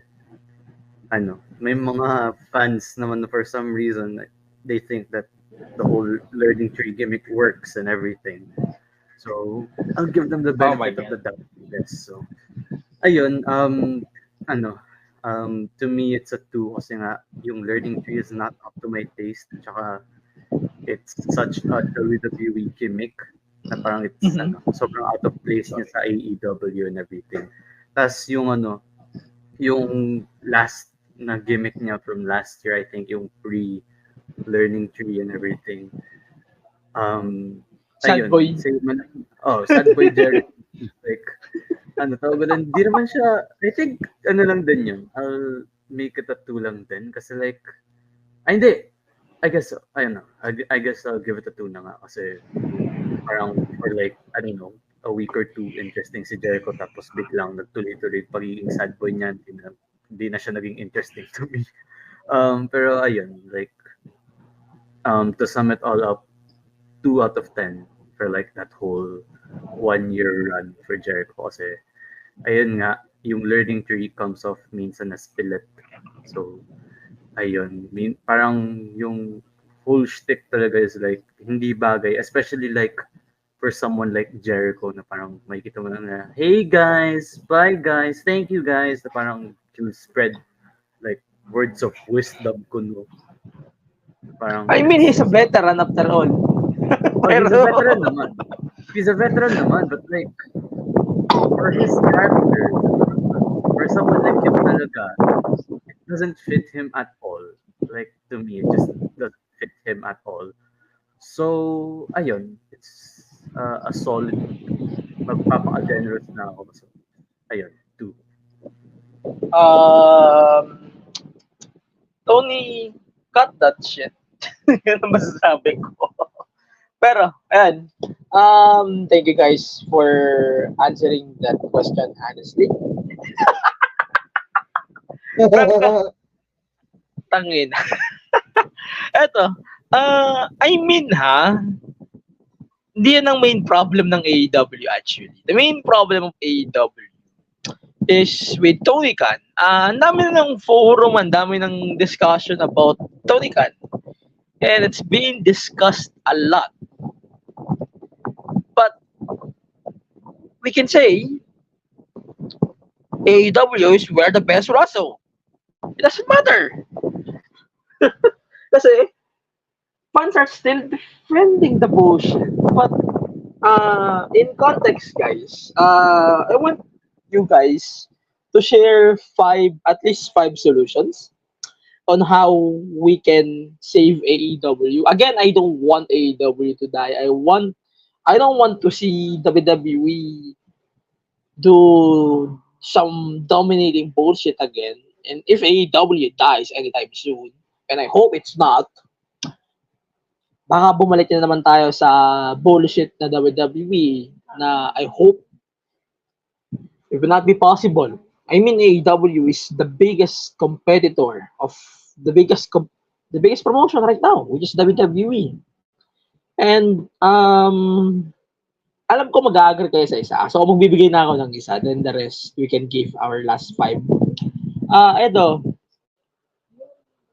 may mga fans naman for some reason they think that the whole learning tree gimmick works and everything. So, I'll give them the benefit of the doubt. Yes. So, ayun, to me, it's a 2 kasi nga, yung learning tree is not up to my taste. Tsaka, it's such a WWE gimmick na parang it's sobrang out of place niya sa AEW and everything. Tapos yung last na gimmick niya from last year, I think yung pre-learning tree and everything. Sad boy. Sad boy Jerry. Like, tawag doon, hindi naman siya, I think, lang din yun. I'll make it a 2 lang din. Kasi like, hindi. I guess I'll give it a 2 na nga. Kasi parang for like, I don't know, a week or 2, interesting si Jericho. Tapos biglang nagtuloy-tuloy pagiging sad boy niya. Hindi na siya naging interesting to me. Pero ayun, like, to sum it all up, 2 out of 10 for like that whole 1-year run for Jericho kasi ayun nga, yung learning tree comes off minsan na spillet. So, ayun, parang yung whole shtick talaga is like, hindi bagay, especially like for someone like Jericho na parang makikita mo na, hey guys, bye guys, thank you guys, na parang he'll spread like words of wisdom kuno. Parang, I mean, he's a veteran after all. He's a veteran naman, but like, for his character, for someone like him talaga, it doesn't fit him at all. Like, to me, it just doesn't fit him at all. So, ayun, it's a solid, magpapaka-generous na ako. So, ayun, 2. Tony, cut that shit. Yun ang masasabi ko. Pero, ayan. Thank you guys for answering that question honestly. Tangin. Eto, I mean hindi yan ang main problem ng AEW actually. The main problem of AEW is with Tony Khan. Ang dami na ng forum, ang dami ng discussion about Tony Khan. And it's being discussed a lot. But we can say AEW is where the best wrestle. It doesn't matter. Kasi fans are still defending the bullshit. But in context, guys, I want you guys to share at least five solutions on how we can save AEW. Again, I don't want AEW to die. I don't want to see WWE do some dominating bullshit again. And if AEW dies anytime soon, and I hope it's not, baka bumalik na naman tayo sa bullshit na WWE na I hope it will not be possible. I mean, AEW is the biggest competitor of the biggest promotion right now, which is WWE. And alam ko mag-agree kayo sa isa. So magbibigay na ako ng isa, then the rest we can give our last five. Edo,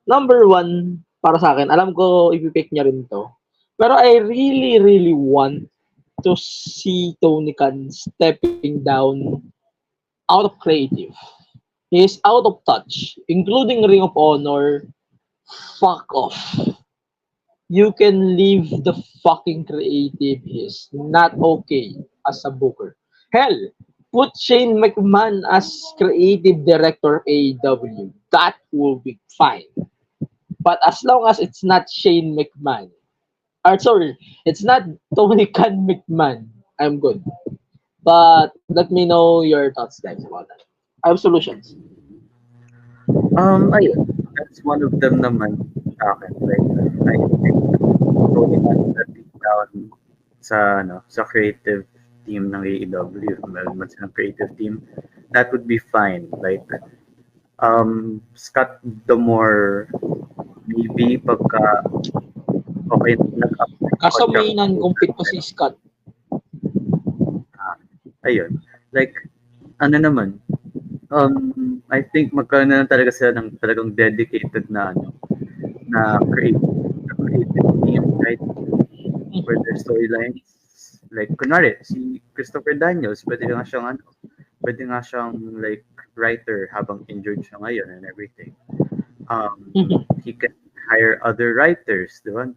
number one para sa akin, alam ko ipipick niya rin to. Pero I really, really want to see Tony Khan stepping down out of creative. He is out of touch, including Ring of Honor. Fuck off. You can leave the fucking creative. Is not okay as a booker. Hell, put Shane McMahon as creative director of AEW. That will be fine. But as long as it's not Shane McMahon, it's not Tony Khan McMahon, I'm good. But let me know your thoughts, guys, about that. I have solutions. Ayun. That's one of them naman sa akin. Like, I think Tony Khan stepping down sa creative team ng AEW, meron silang creative team, that would be fine. Like, Scott D'Amore, maybe pagka okay Kaso may non-compete pa si Scott. Ayun. Like, ano naman, I think magkaroon na talaga sila ng talagang dedicated na creative team, right? For their storylines. Like, kunwari, si Christopher Daniels, pwede nga siyang like writer habang injured siya ngayon and everything. He can hire other writers, di ba?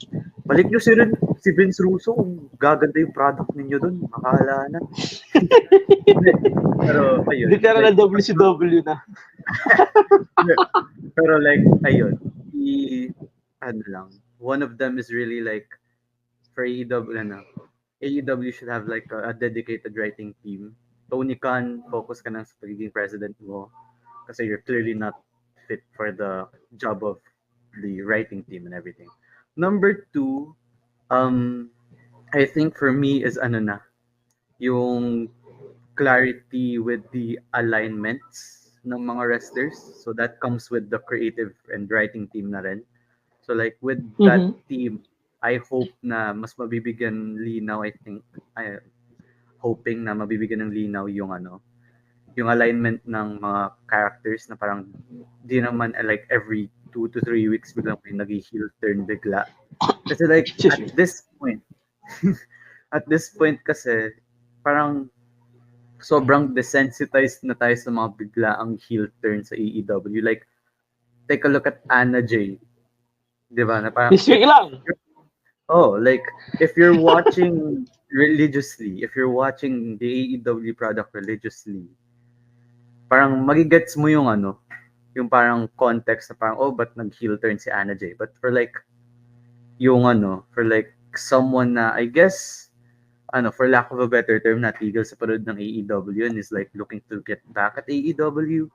Balik nyo si Vince Russo, kung gaganda yung product ninyo dun, makala na. Pero, ayun. Literal na WCW na. Pero like, ayun. One of them is really like, for AEW should have like a dedicated writing team. Tony Khan, focus ka na sa pagiging president mo kasi you're clearly not fit for the job of the writing team and everything. Number two, I think for me is yung clarity with the alignments ng mga wrestlers. So that comes with the creative and writing team na rin. So like with that team, I hope na mas mabibigyan linaw, hoping na mabibigyan ng linaw yung alignment ng mga characters na parang di naman like every 2 to 3 weeks biglang may nag-heel turn bigla. Kasi like at this point kasi parang sobrang desensitized na tayo sa mga biglaang heel turn sa AEW. Like, take a look at Anna Jay. Di ba? Na parang, this week lang. Oh, like, if you're watching religiously, if you're watching the AEW product religiously, parang magigets mo yung yung parang context na parang, oh, ba't nag-heel turn si Anna Jay? But for like, for like someone na, I guess, for lack of a better term, natigil sa panood ng AEW and is like looking to get back at AEW,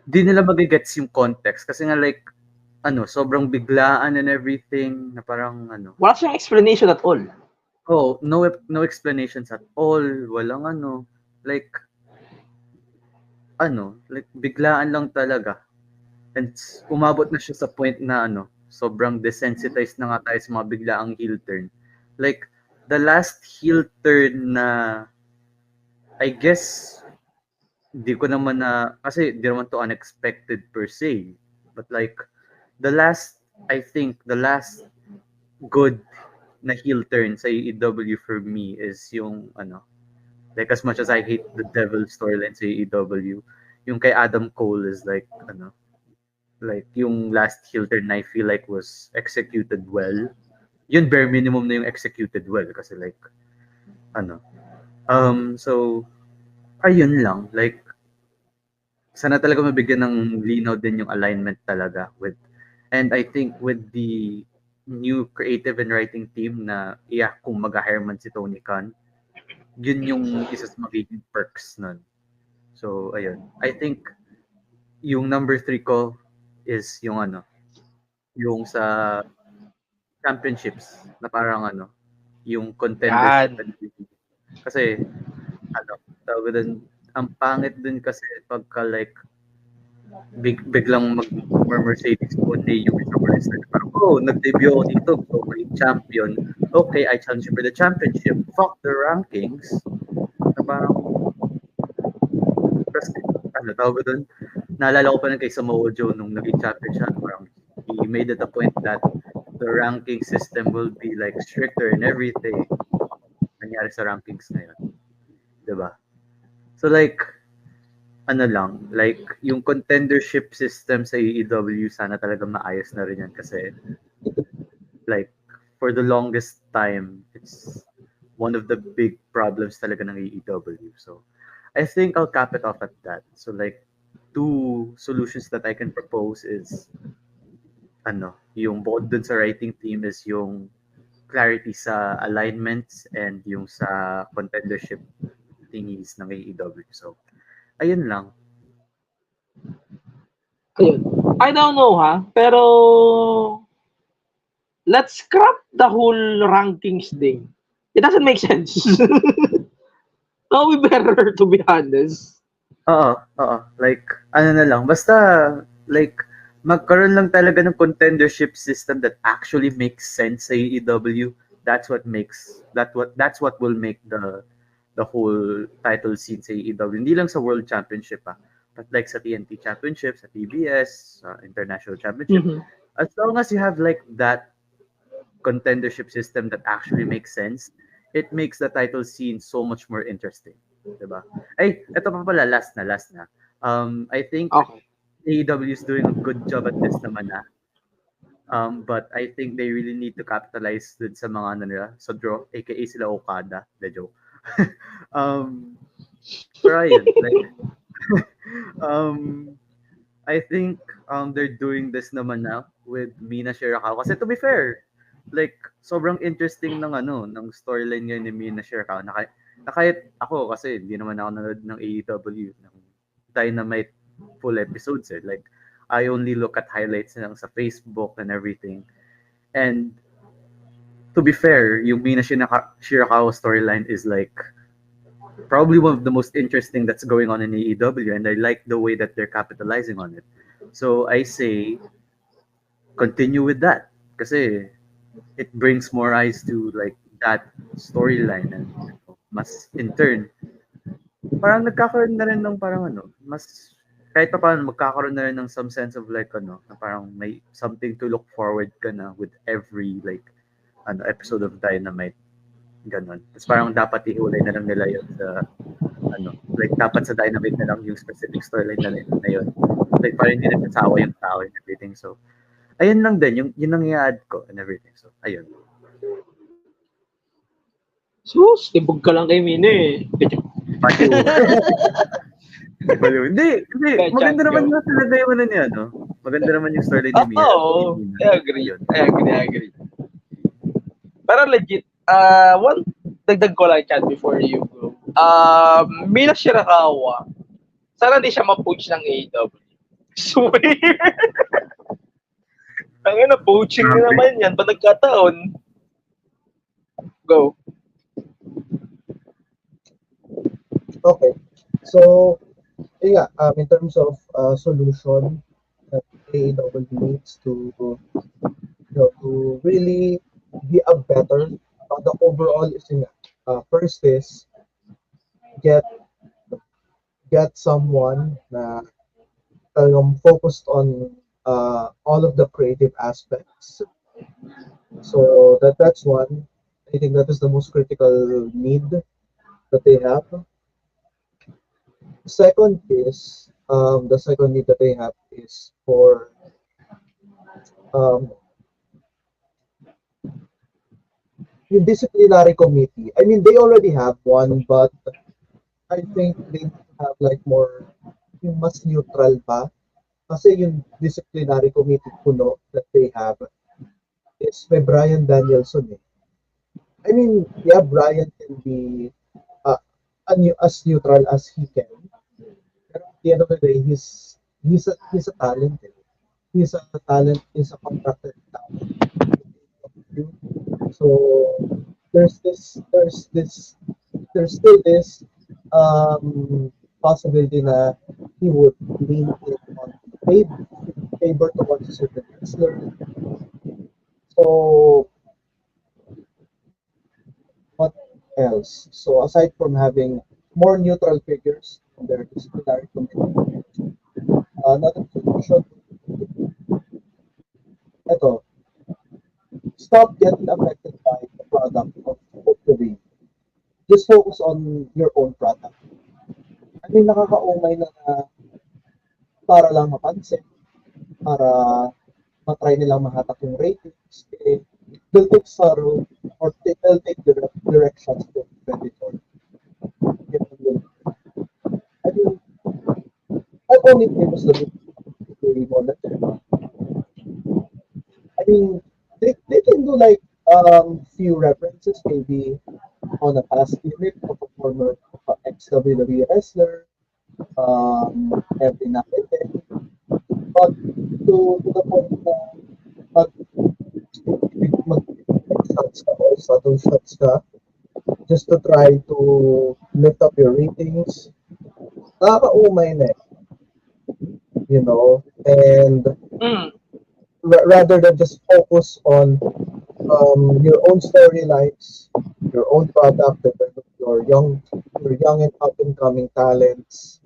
di nila magigets yung context. Kasi nga like, sobrang biglaan and everything na parang Wala siyang explanation at all. no explanations at all. Walang like biglaan lang talaga. And umabot na siya sa point na sobrang desensitized na nga tayo sa mga biglaang heel turn. Like, the last heel turn na, I guess, di ko naman kasi di naman to unexpected per se. But like, I think, the last good na heel turn sa AEW for me is yung, like as much as I hate the devil storyline sa AEW, yung kay Adam Cole is like, like yung last heel turn I feel like was executed well. Yun bare minimum na yung executed well kasi like so ayun lang, like sana talaga mabigyan ng linaw din yung alignment talaga and I think with the new creative and writing team na kung mag-hire man si Tony Khan, yun yung isa sa magiging perks nun. So ayun, I think yung number 3 ko is yung yung sa championships na parang yung contendership. Kasi tawag din, ang pangit din kasi pagka like biglang mag-Mercedes Poney yung isang wrestler. Parang, nag-debut ako dito, so may champion. Okay, I challenge you for the championship. Fuck the rankings. Na parang, kasi, tawag doon, naalala ko pa ng kay Samoa Joe nung naging champion siya. Parang, he made it a point that the ranking system will be like stricter and everything. Nangyari sa rankings ngayon. Diba? So like, like, yung contendership system sa AEW, sana talaga maayos na rin yan kasi, like, for the longest time, it's one of the big problems talaga ng AEW. So, I think I'll cap it off at that. So, like, 2 solutions that I can propose is, yung both dun sa writing team is yung clarity sa alignments and yung sa contendership thingies ng AEW. So, ayun lang. Ayun. I don't know pero let's scrap the whole rankings thing. It doesn't make sense. No, we better to be honest. Oo. Like, na lang. Basta, like, magkaroon lang talaga ng contendership system that actually makes sense sa AEW. That's what will make the whole title scene sa AEW. Hindi lang sa World Championship but like sa TNT Championship, sa TBS, International Championship. Mm-hmm. As long as you have like that contendership system that actually makes sense, it makes the title scene so much more interesting. Diba? Ay, ito pa pala, last na. I think AEW is doing a good job at this naman but I think they really need to capitalize dun sa mga nila, sa draw, aka sila Okada, the joke. Pero ayun, like, I think they're doing this naman now with Mina Shirakawa. Kasi to be fair, like, sobrang interesting ng storyline ngayon ni Mina Shirakawa. Na kahit ako, kasi hindi naman ako nanood ng AEW, ng Dynamite full episodes Like, I only look at highlights lang sa Facebook and everything. And to be fair, yung Mina Shirakawa storyline is like probably one of the most interesting that's going on in AEW, and I like the way that they're capitalizing on it. So I say continue with that kasi it brings more eyes to like that storyline, and mas in turn parang nagkakaroon na rin ng parang mas kahit pa paano magkakaroon na rin ng some sense of like na parang may something to look forward ka na with every like episode of Dynamite, ganon. Tapos parang dapat ihulay na lang nila yun sa like dapat sa Dynamite na lang yung specific storyline na yun. Like parang hindi na kasawa yung tao and everything. So ayun lang din yung ang i-add ko and everything. So ayun. Sus, tibog ka lang kay Mina Hindi. Maganda naman yung talaga yung niya, Maganda naman yung story ni Mina. Oo, I agree. Pero legit, one dagdag ko lang chat before you go. Mina Shirakawa, sana hindi siya ma-poach ng AEW. Swear. Ang ina, poaching na naman yan. Ba nagkataon? Go. Okay. So, in terms of solution that AEW needs to, to really be a better, the overall is first is get someone na focused on all of the creative aspects. So that's one. I think that is the most critical need that they have. Second is the second need that they have is for um, yung disciplinary committee. I mean, they already have one, but I think they need to have like more yung mas neutral pa. Kasi yung disciplinary committee puno that they have is may Brian Danielson eh. I mean, yeah, Brian can be as neutral as he can. But at the end of the day, he's a talent. Eh. He's a talent. He's a contracted talent. So there's still this possibility that he would lean in on favor towards a certain wrestler. So what else? So aside from having more neutral figures in their disciplinary committee, another solution, ito, stop getting affected by the product of the day. Just focus on your own product. I mean, nakakaumay na para lang mapansin, para matry nilang mahatak yung ratings, they'll take sorrow or they'll take directions to competitor. I mean, not only famous the model, I mean, they can do like few references maybe on a past gimmick of a former ex-WWE wrestler, every now and then. But to the point na pag mag-shots ka o subtle shots ka just to try to lift up your ratings, nakakaumay na eh, you know, and rather than just focus on your own storylines, your own product, develop your young and up and coming talents.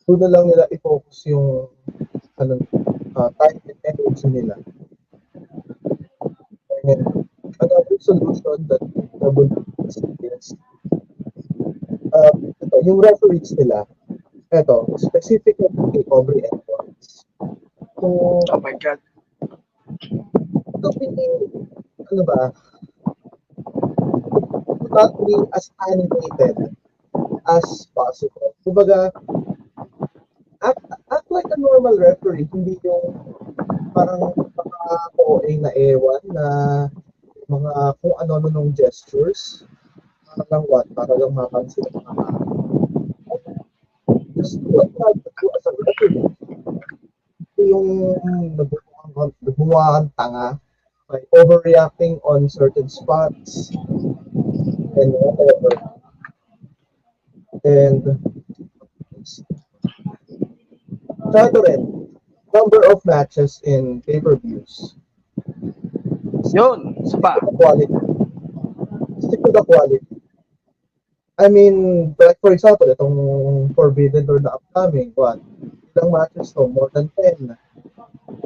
Doon na lang nila i-focus yung time and energy nila. And another solution that would is yung referees nila. Ito, specifically kay Aubrey Edwards. So, Oh my God. ito ano ba, not be as animated as possible. Kumbaga, act like a normal referee, hindi yung parang OA na ewan na mga kung ano-ano nung gestures. Para lang mapansin ng mga tao. Just do what you have to do as a referee. Hindi yung nagbubuha kang tanga by overreacting on certain spots and whatever. And tsaka rin, number of matches in pay-per-views. Yun, spa. Stick to the quality. I mean, like for example, itong Forbidden Door na upcoming, ilang matches to? More than 10.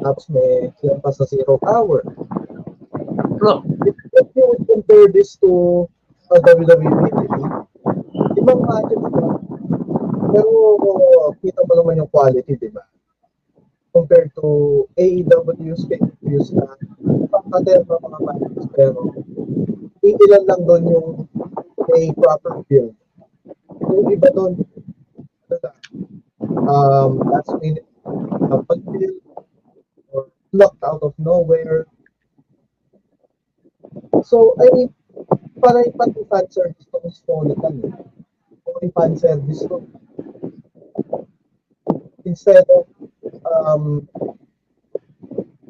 Tapos may ilang pa sa 0 hour. No. If you would compare this to WWE, ibang matches ba? Pero kita mo naman yung quality, di ba? Compared to AEW's pay-per-views na pangkater pa mga matches, pero ilan lang doon yung may proper build. Yung iba doon, last minute, pag-build or plucked out of nowhere. So, I mean, para yung fan service to gusto ulit lang. O yung fan service to. Instead of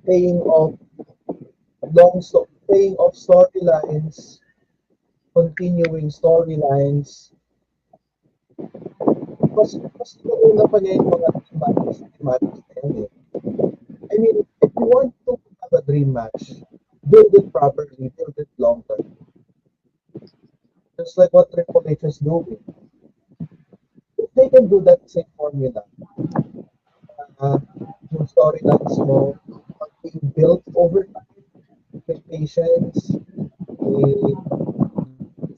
paying off paying off storylines, continuing storylines. Mas inuuna pa niya yung mga dream matches na yan eh. I mean, if you want to have a dream match, build it properly, build it long term. Just like what Triple H is doing. If they can do that same formula, yung storylines mo are being built over time with patience, with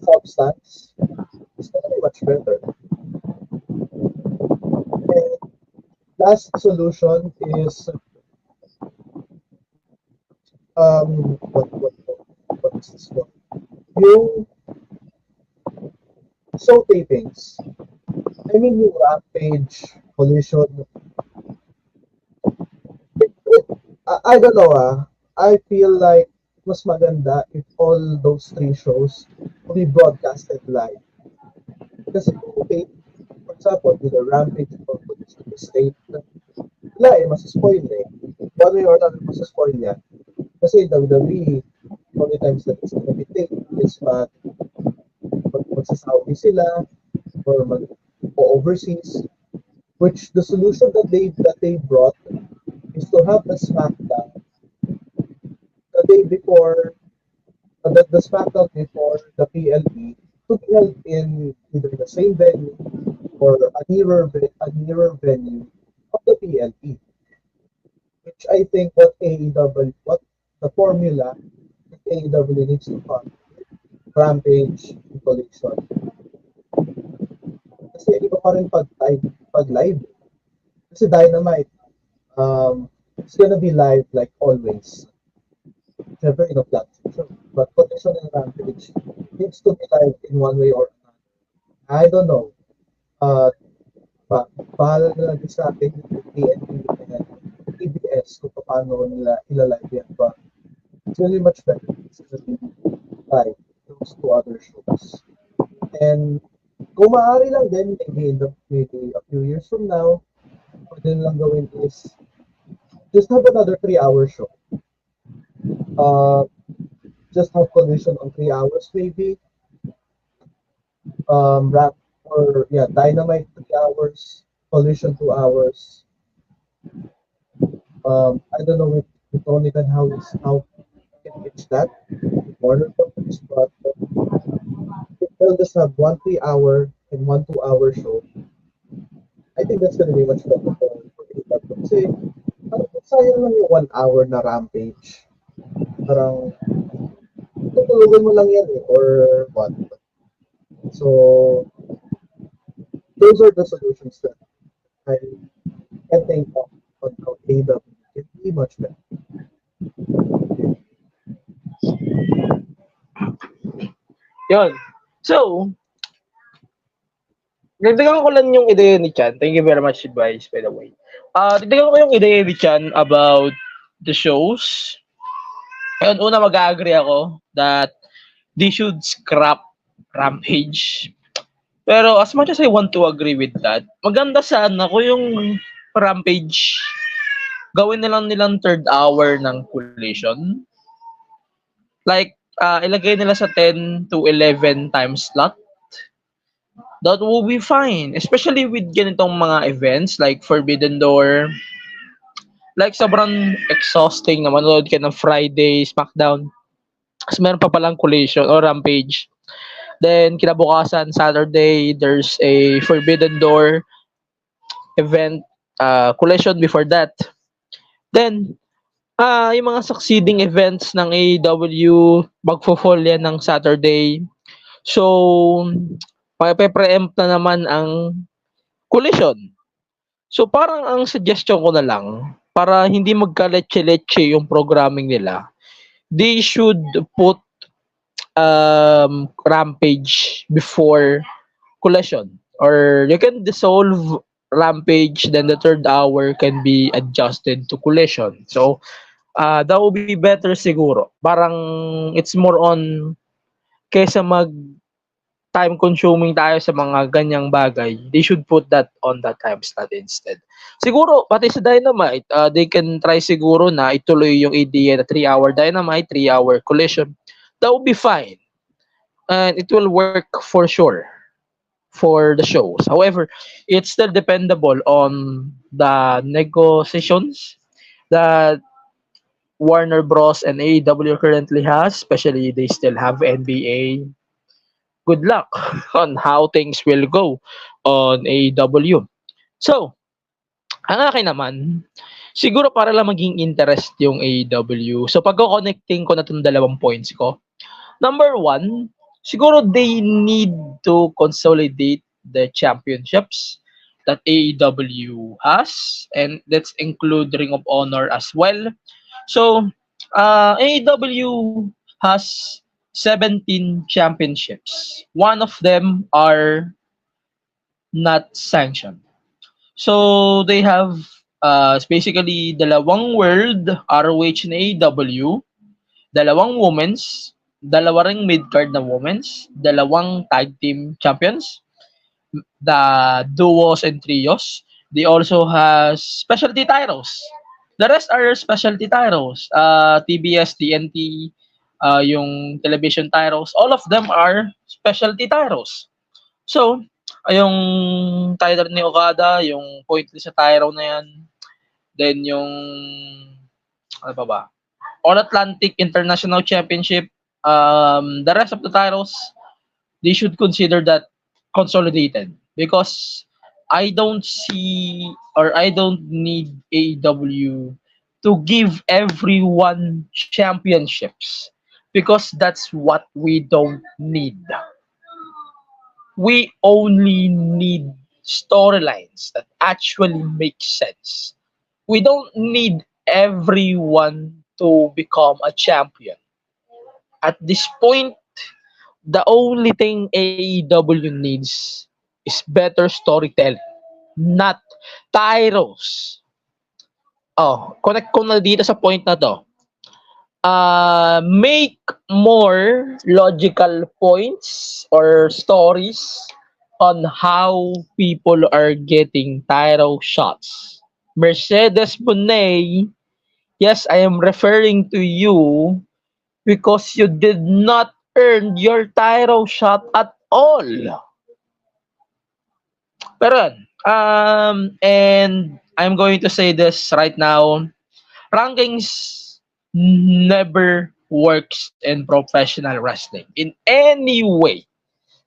substance, it's gonna be much better. And last solution is what is this one? Yung show tapings. I mean yung Rampage, Collision. I don't know I feel like mas maganda if all those three shows will be broadcasted live. Kasi okay, for example, with the Rampage or Collision State, wala masaspoil eh. One way or another masaspoil yan. Kasi WWE, only times that it's gonna be taped is magsasabi sila or overseas, which the solution that they brought is to have the SmackDown the day before the SmackDown before the PLE to be held in either the same venue or a nearer venue of the PLE, which I think what the formula that AEW needs to fund Rampage and Collision. Kasi iba pa rin pag live. Kasi Dynamite, it's gonna be live like always. Never in a platform. But Collision and Rampage needs to be live in one way or another. I don't know. Bahala na lang sa atin yung TNT and TBS kung paano nila ilalive yan. But it's really much better to live those two other shows. And kung maaari lang din, maybe a few years from now, pwede lang gawin is just have another 3-hour show. Just have Collision on 3 hours maybe. Dynamite 3 hours, Collision 2 hours. I don't know if Tony can how can pitch that Warner companies, but if they'll just have 1 3-hour and 1 2-hour show, I think that's gonna be much better for AEW. Kasi sayang lang yung 1 hour na Rampage. Parang tutulugan mo lang yan or what. So those are the solutions that I can think of on how AEW can be much better. Yun. So, dagdagan ko lang yung ideya ni Chan. Thank you very much, advice, by the way. Dagdagan ko yung ideya ni Chan about the shows. Ayun, una mag-agree ako that they should scrap Rampage. Pero as much as I want to agree with that, maganda sana kung yung Rampage gawin nilang third hour ng Collision. Like, ilagay nila sa 10 to 11 time slot. That will be fine. Especially with ganitong mga events like Forbidden Door. Like, sobrang exhausting na manood ka ng Friday, SmackDown. Kasi meron pa palang Collision or Rampage. Then, kinabukasan, Saturday, there's a Forbidden Door event, Collision before that. Then, yung mga succeeding events ng AEW, magfo-fall yan ng Saturday. So, pre-empt na naman ang Collision. So, parang ang suggestion ko na lang, para hindi magka-leche-leche yung programming nila, they should put Rampage before Collision. Or you can dissolve Rampage, then the third hour can be adjusted to Collision. So, that will be better siguro. Parang it's more on kaysa time consuming tayo sa mga ganyang bagay, they should put that on that time slot instead. Siguro, pati sa Dynamite, they can try siguro na ituloy yung idea na 3-hour Dynamite, 3-hour Collision. That would be fine. And it will work for sure for the shows. However, it's still dependable on the negotiations that Warner Bros. And AEW currently has, especially they still have NBA. Good luck on how things will go on AEW. So, ang akin naman, siguro para lang maging interest yung AEW. So, pag-connecting ko na itong dalawang points ko, number one, siguro they need to consolidate the championships that AEW has, and let's include Ring of Honor as well. So, AEW has 17 championships. One of them are not sanctioned. So, they have basically dalawang world, ROH and AEW, dalawang women's, dalawa ring mid-card na women's, dalawang tag team champions, the duos and trios. They also has specialty titles. The rest are specialty titles. TBS, TNT, yung television titles, all of them are specialty titles. So, yung title ni Okada, yung pointless sa title na yan, then yung, ano pa ba? All Atlantic International Championship, the rest of the titles, they should consider that consolidated because I don't see or I don't need AEW to give everyone championships because that's what we don't need. We only need storylines that actually make sense. We don't need everyone to become a champion. At this point, the only thing AEW needs is better storytelling, not titles. Oh, connect ko na dito sa point na to. Make more logical points or stories on how people are getting title shots. Mercedes Moné, yes, I am referring to you because you did not earn your title shot at all. Pero and I'm going to say this right now, rankings never works in professional wrestling in any way.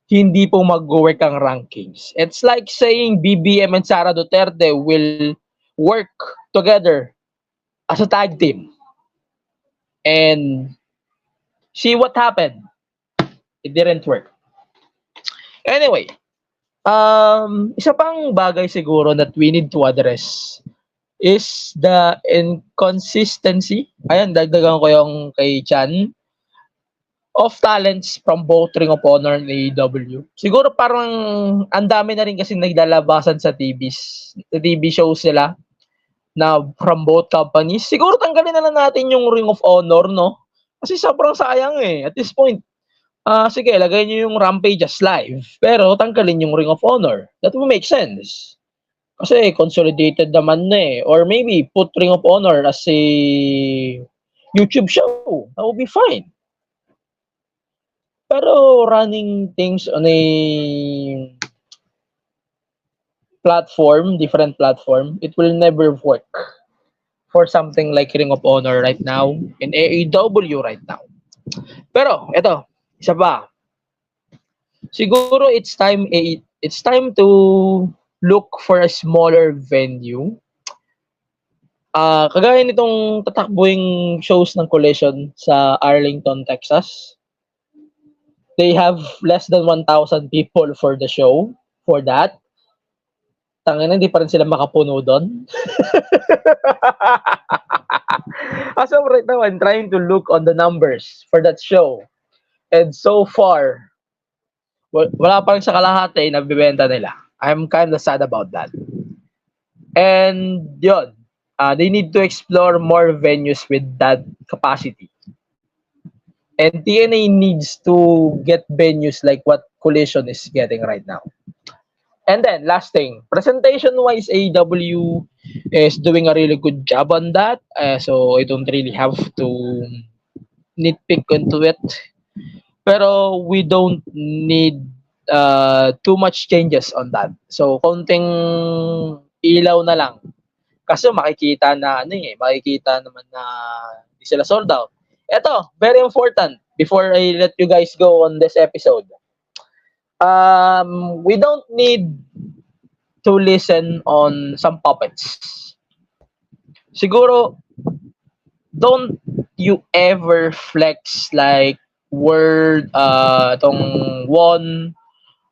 Hindi po mag-work ang rankings. It's like saying BBM and Sara Duterte will work together as a tag team. And see what happened. It didn't work. Anyway, isa pang bagay siguro that we need to address is the inconsistency. Ayan, dagdagan ko yung kay Chan of talents from both Ring of Honor and AEW. Siguro parang ang dami na rin kasi naglalabasan sa TV shows sila na from both companies. Siguro tanggalin na lang natin yung Ring of Honor, no? Kasi sobrang sayang eh. At this point, sige, lagay nyo yung Rampage as live. Pero tanggalin yung Ring of Honor. That will make sense. Kasi consolidated naman na eh. Or maybe put Ring of Honor as a YouTube show. That will be fine. Pero running things on a platform, different platform, it will never work for something like Ring of Honor right now and AEW right now. Pero eto, isa pa. Siguro it's time to look for a smaller venue. Kagaya nitong tatakbuing shows ng Collision sa Arlington, Texas. They have less than 1,000 people for the show, for that. Tangina, hindi pa rin sila makapuno doon. As of right now, I'm trying to look on the numbers for that show. And so far, wala pa rin sa kalahati na bibenta nila. I'm kind of sad about that. And yun, they need to explore more venues with that capacity. And TNA needs to get venues like what Collision is getting right now. And then, last thing, presentation-wise, AEW is doing a really good job on that. So, I don't really have to nitpick into it. Pero, we don't need too much changes on that. So, konting ilaw na lang. Kasi makikita na, makikita naman na di sila sold out. Ito, very important, before I let you guys go on this episode. We don't need to listen on some puppets. Siguro, don't you ever flex like word, tong one,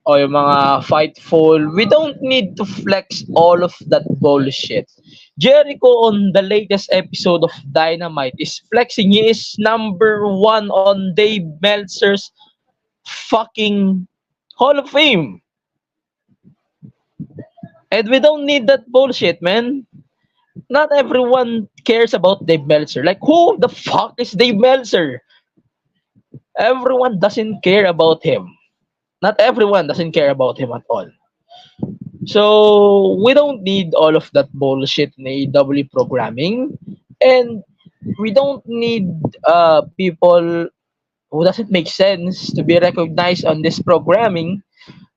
o yung mga Fightful. We don't need to flex all of that bullshit. Jericho on the latest episode of Dynamite is flexing. He is number 1 on Dave Meltzer's fucking Hall of Fame. And we don't need that bullshit, man. Not everyone cares about Dave Meltzer. Like, who the fuck is Dave Meltzer? Everyone doesn't care about him. Not everyone doesn't care about him at all. So, we don't need all of that bullshit in AEW programming. And we don't need people who doesn't make sense to be recognized on this programming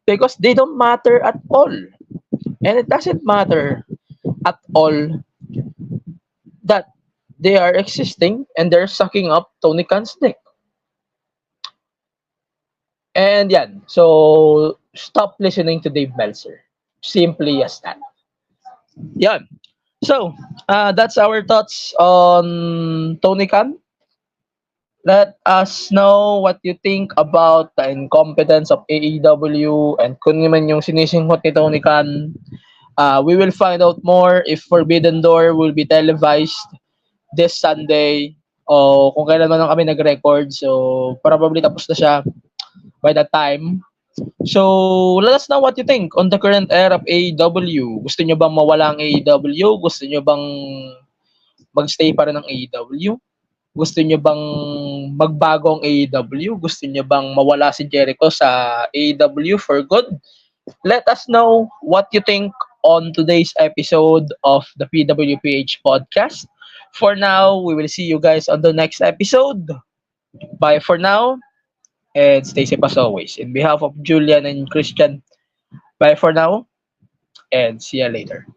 because they don't matter at all. And it doesn't matter at all that they are existing and they're sucking up Tony Khan's dick. And yan. So, stop listening to Dave Meltzer. Simply as that. Yan. So, that's our thoughts on Tony Khan. Let us know what you think about the incompetence of AEW and kung naman yung sinisinghot ni Tony Khan. We will find out more if Forbidden Door will be televised this Sunday o kung kailan man kami nag-record. So, probably tapos na siya by that time. So, let us know what you think on the current era of AEW. Gusto nyo bang mawala ang AEW? Gusto nyo bang magstay pa rin ng AEW? Gusto nyo bang magbago ang AEW? Gusto nyo bang mawala si Jericho sa AEW for good? Let us know what you think on today's episode of the PWPH podcast. For now, we will see you guys on the next episode. Bye for now. And stay safe as always. In behalf of Julian and Christian, bye for now. And see you later.